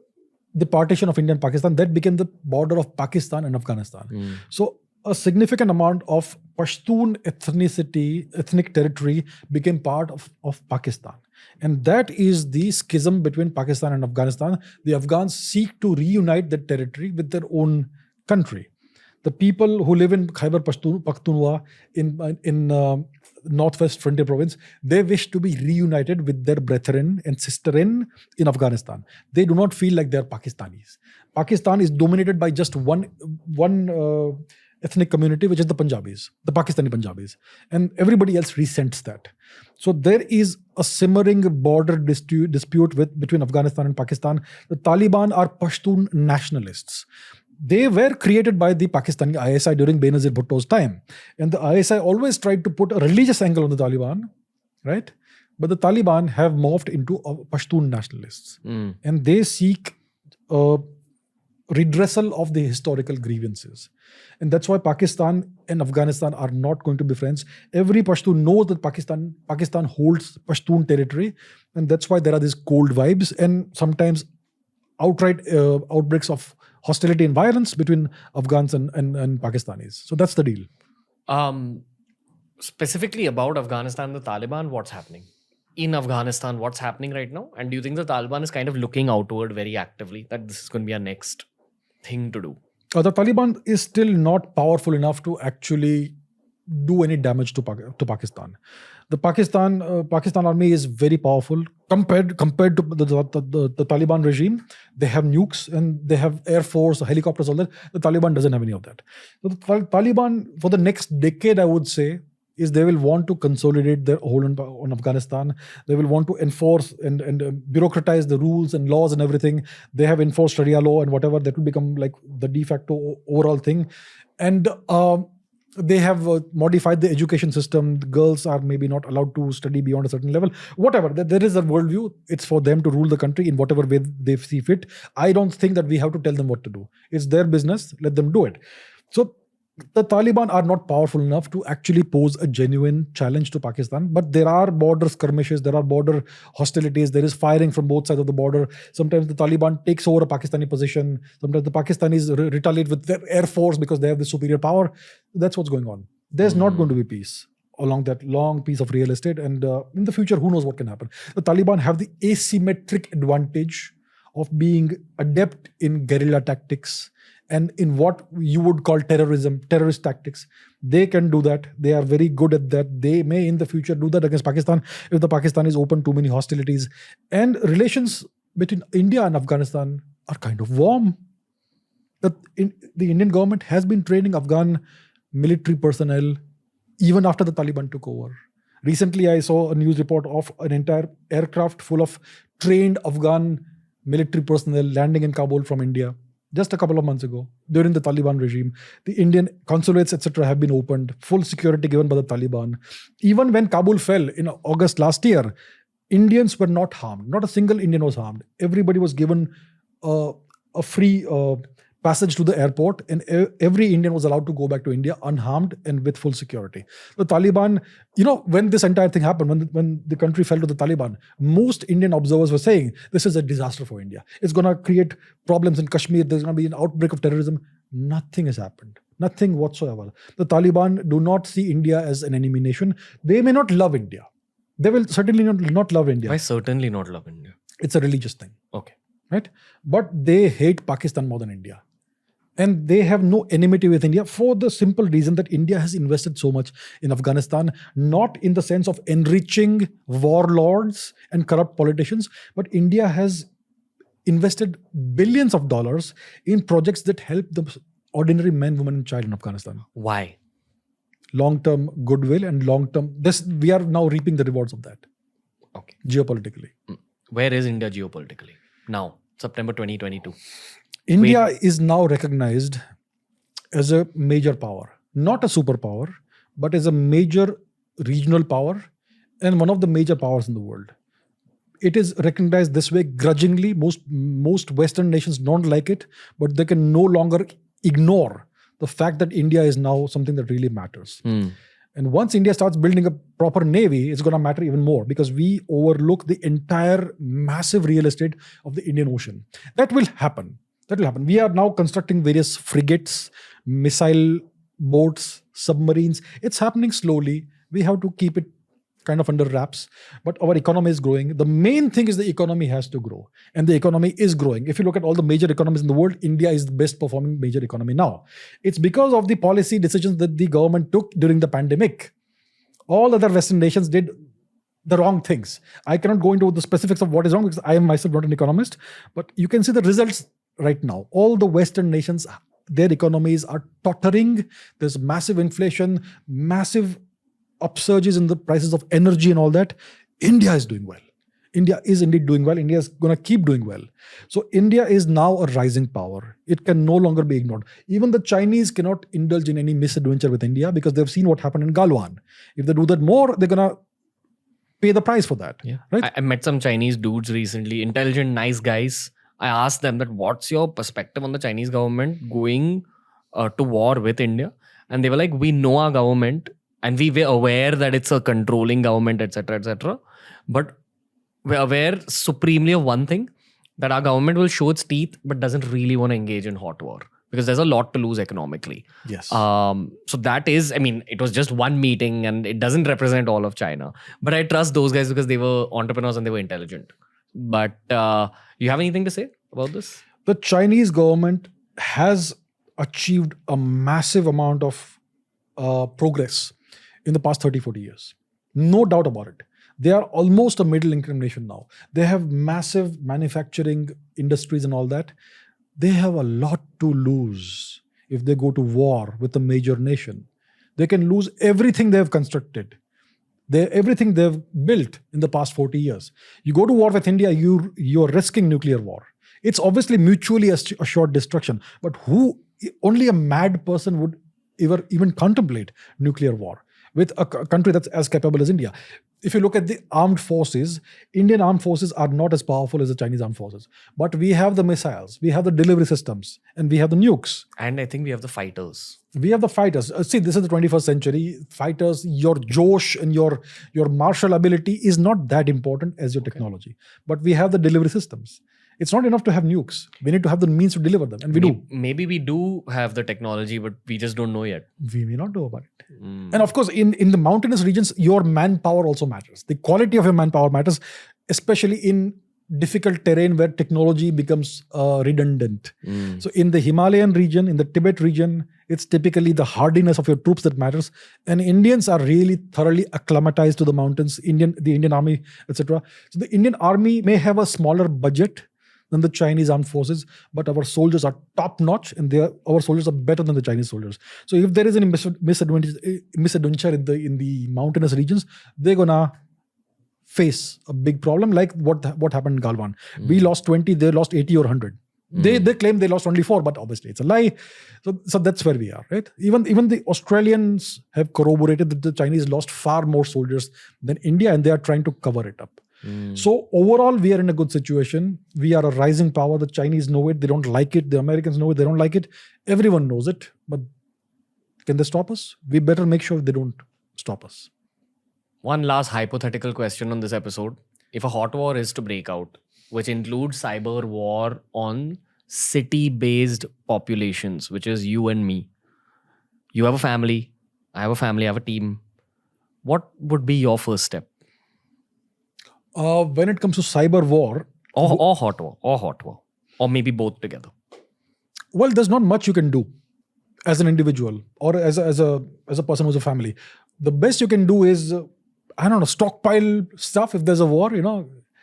the partition of India and Pakistan, that became the border of Pakistan and Afghanistan. So a significant amount of Pashtun ethnic territory became part of Pakistan. And that is the schism between Pakistan and Afghanistan. The Afghans seek to reunite that territory with their own country. The people who live in Khyber Pakhtunkhwa in Northwest Frontier Province, they wish to be reunited with their brethren and sisterin in Afghanistan. They do not feel like they're Pakistanis. Pakistan is dominated by just one ethnic community, which is the Punjabis, the Pakistani Punjabis. And everybody else resents that. So there is a simmering border dispute between Afghanistan and Pakistan. The Taliban are Pashtun nationalists. They were created by the Pakistani ISI during Benazir Bhutto's time. And the ISI always tried to put a religious angle on the Taliban, right? But the Taliban have morphed into Pashtun nationalists. And they seek redressal of the historical grievances. And that's why Pakistan and Afghanistan are not going to be friends. Every Pashtun knows that Pakistan holds Pashtun territory. And that's why there are these cold vibes and sometimes outright outbreaks of hostility and violence between Afghans and Pakistanis. So that's the deal. Specifically about Afghanistan, the Taliban, what's happening? In Afghanistan, what's happening right now? And do you think the Taliban is kind of looking outward very actively that this is going to be our next thing to do? The Taliban is still not powerful enough to actually do any damage to Pakistan. The Pakistan army is very powerful compared to the Taliban regime. They have nukes and they have air force, helicopters, all that. The Taliban doesn't have any of that. So the Taliban for the next decade, I would say, is they will want to consolidate their hold on Afghanistan. They will want to enforce and bureaucratize the rules and laws and everything. They have enforced Sharia law and whatever. That will become like the de facto overall thing. And they have modified the education system. The girls are maybe not allowed to study beyond a certain level. Whatever. There is a worldview. It's for them to rule the country in whatever way they see fit. I don't think that we have to tell them what to do. It's their business. Let them do it. So the Taliban are not powerful enough to actually pose a genuine challenge to Pakistan, but there are border skirmishes, there are border hostilities, there is firing from both sides of the border. Sometimes the Taliban takes over a Pakistani position, sometimes the Pakistanis retaliate with their air force because they have the superior power. That's what's going on. There's not going to be peace along that long piece of real estate, and in the future, who knows what can happen. The Taliban have the asymmetric advantage of being adept in guerrilla tactics and in what you would call terrorist tactics. They can do that. They are very good at that. They may in the future do that against Pakistan if the Pakistan is open to many hostilities. And relations between India and Afghanistan are kind of warm. The Indian government has been training Afghan military personnel even after the Taliban took over. Recently, I saw a news report of an entire aircraft full of trained Afghan military personnel landing in Kabul from India. Just a couple of months ago, during the Taliban regime, the Indian consulates, etc., have been opened, full security given by the Taliban. Even when Kabul fell in August last year, Indians were not harmed. Not a single Indian was harmed. Everybody was given a free passage to the airport, and every Indian was allowed to go back to India unharmed and with full security. The Taliban, when this entire thing happened, when the country fell to the Taliban, most Indian observers were saying, this is a disaster for India. It's going to create problems in Kashmir. There's going to be an outbreak of terrorism. Nothing has happened. Nothing whatsoever. The Taliban do not see India as an enemy nation. They may not love India. They will certainly not love India. Why certainly not love India? It's a religious thing, Okay. right? But they hate Pakistan more than India. And they have no enmity with India for the simple reason that India has invested so much in Afghanistan, not in the sense of enriching warlords and corrupt politicians, but India has invested billions of dollars in projects that help the ordinary man, woman, and child in Afghanistan. Why? Long-term goodwill and long-term. We are now reaping the rewards of that. Okay. Geopolitically, Where is India geopolitically now? September 2022. India is now recognized as a major power, not a superpower, but as a major regional power and one of the major powers in the world. It is recognized this way grudgingly. Most Western nations don't like it, but they can no longer ignore the fact that India is now something that really matters. And once India starts building a proper navy, it's going to matter even more because we overlook the entire massive real estate of the Indian Ocean. That will happen. We are now constructing various frigates, missile boats, submarines. It's happening slowly. We have to keep it kind of under wraps. But our economy is growing. The main thing is the economy has to grow. And the economy is growing. If you look at all the major economies in the world, India is the best performing major economy now. It's because of the policy decisions that the government took during the pandemic. All other Western nations did the wrong things. I cannot go into the specifics of what is wrong because I am myself not an economist. But you can see the results right now. All the Western nations, their economies are tottering. There's massive inflation, massive upsurges in the prices of energy and all that. India is doing well. India is indeed doing well. India is going to keep doing well. So India is now a rising power. It can no longer be ignored. Even the Chinese cannot indulge in any misadventure with India because they've seen what happened in Galwan. If they do that more, they're going to pay the price for that. Yeah. Right? I met some Chinese dudes recently, intelligent, nice guys. I asked them that what's your perspective on the Chinese government going to war with India? And they were like, we know our government and we were aware that it's a controlling government, etc., etc. But we're aware supremely of one thing, that our government will show its teeth but doesn't really want to engage in hot war because there's a lot to lose economically. Yes. So that is, I mean, it was just one meeting and it doesn't represent all of China. But I trust those guys because they were entrepreneurs and they were intelligent. But you have anything to say about this? The Chinese government has achieved a massive amount of progress in the past 30, 40 years. No doubt about it. They are almost a middle income nation now. They have massive manufacturing industries and all that. They have a lot to lose if they go to war with a major nation. They can lose everything they have constructed. Everything they've built in the past 40 years. You go to war with India, you're risking nuclear war. It's obviously mutually assured destruction. But only a mad person would even contemplate nuclear war with a country that's as capable as India. If you look at the armed forces, Indian armed forces are not as powerful as the Chinese armed forces. But we have the missiles, we have the delivery systems, and we have the nukes. And I think we have the fighters. We have the fighters. See, this is the 21st century. Fighters, your Josh and your martial ability is not that important as your technology. But we have the delivery systems. It's not enough to have nukes. We need to have the means to deliver them. And we do. Maybe we do have the technology, but we just don't know yet. We may not know about it. And of course, in the mountainous regions, your manpower also matters. The quality of your manpower matters, especially in difficult terrain where technology becomes redundant. So in the Himalayan region, in the Tibet region, it's typically the hardiness of your troops that matters. And Indians are really thoroughly acclimatized to the mountains, the Indian army, etc. So the Indian army may have a smaller budget than the Chinese armed forces, but our soldiers are top notch and our soldiers are better than the Chinese soldiers. So if there is any misadventure in the mountainous regions, they're gonna face a big problem like what happened in Galwan. We lost 20, they lost 80 or 100. They claim they lost only 4, but obviously it's a lie. So that's where we are, right? Even the Australians have corroborated that the Chinese lost far more soldiers than India, and they are trying to cover it up. So overall, we are in a good situation. We are a rising power. The Chinese know it. They don't like it. The Americans know it. They don't like it. Everyone knows it. But can they stop us? We better make sure they don't stop us. One last hypothetical question on this episode. If a hot war is to break out, which includes cyber war on city-based populations, which is you and me. You have a family. I have a family. I have a team. What would be your first step? When it comes to cyber war, Or hot war. Or maybe both together. well, there's not much you can do as an individual or as a person who's a family. The best you can do is, I don't know, stockpile stuff if there's a war,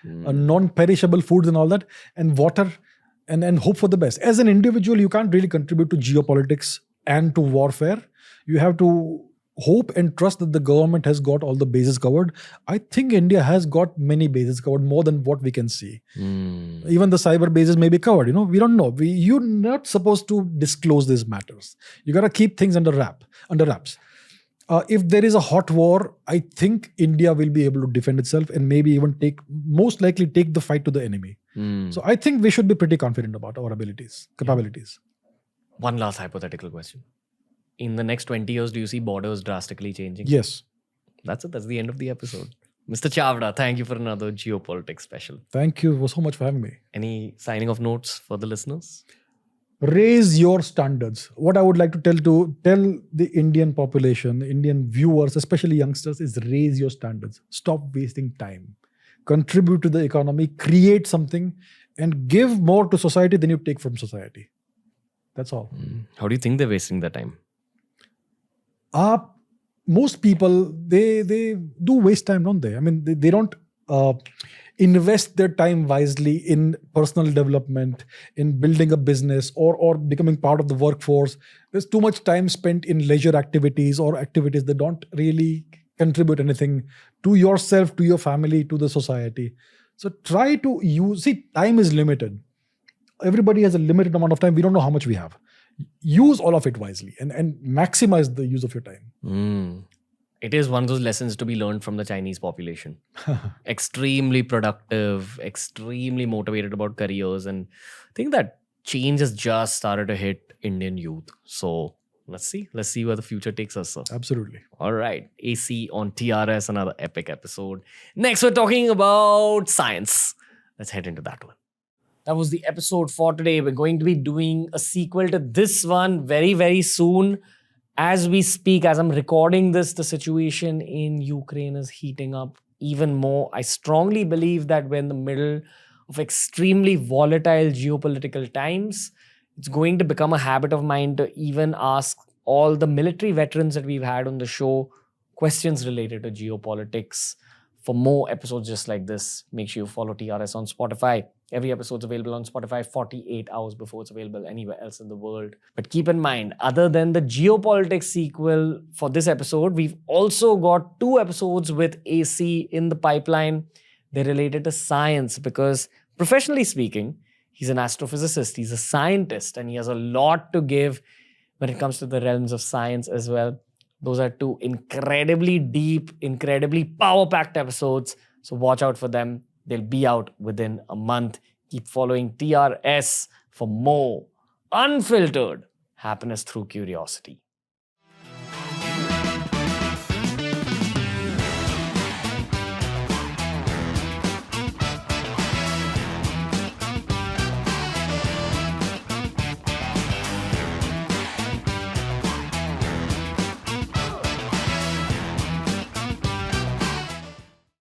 non-perishable foods and all that, and water, and hope for the best. As an individual, you can't really contribute to geopolitics and to warfare. You have to hope and trust that the government has got all the bases covered. I think India has got many bases covered, more than what we can see. Even the cyber bases may be covered. We don't know. You're not supposed to disclose these matters. You got to keep things under wraps. If there is a hot war, I think India will be able to defend itself and maybe even most likely take the fight to the enemy. So I think we should be pretty confident about our capabilities. One last hypothetical question. In the next 20 years, do you see borders drastically changing? Yes. That's it. That's the end of the episode. Mr. Chavda, thank you for another Geopolitics special. Thank you so much for having me. Any signing off notes for the listeners? Raise your standards. What I would like to tell the Indian population, the Indian viewers, especially youngsters, is raise your standards. Stop wasting time. Contribute to the economy, create something, and give more to society than you take from society. That's all. How do you think they're wasting their time? Most people, they do waste time, don't they? I mean, they don't invest their time wisely in personal development, in building a business, or becoming part of the workforce. There's too much time spent in leisure activities or activities that don't really contribute anything to yourself, to your family, to the society. So try to time is limited. Everybody has a limited amount of time. We don't know how much we have. Use all of it wisely and maximize the use of your time. It is one of those lessons to be learned from the Chinese population. Extremely productive, extremely motivated about careers. And I think that change has just started to hit Indian youth. So let's see where the future takes us, sir. Absolutely. All right. AC on TRS, another epic episode. Next, we're talking about science. Let's head into that one. That was the episode for today. We're going to be doing a sequel to this one very, very soon. As we speak, as I'm recording this, the situation in Ukraine is heating up even more. I strongly believe that we're in the middle of extremely volatile geopolitical times. It's going to become a habit of mine to even ask all the military veterans that we've had on the show questions related to geopolitics. For more episodes just like this, make sure you follow TRS on Spotify. Every episode's available on Spotify 48 hours before it's available anywhere else in the world. But keep in mind, other than the geopolitics sequel for this episode, we've also got 2 episodes with AC in the pipeline. They're related to science because, professionally speaking, he's an astrophysicist, he's a scientist, and he has a lot to give when it comes to the realms of science as well. Those are 2 incredibly deep, incredibly power-packed episodes. So watch out for them. They'll be out within a month. Keep following TRS for more unfiltered happiness through curiosity.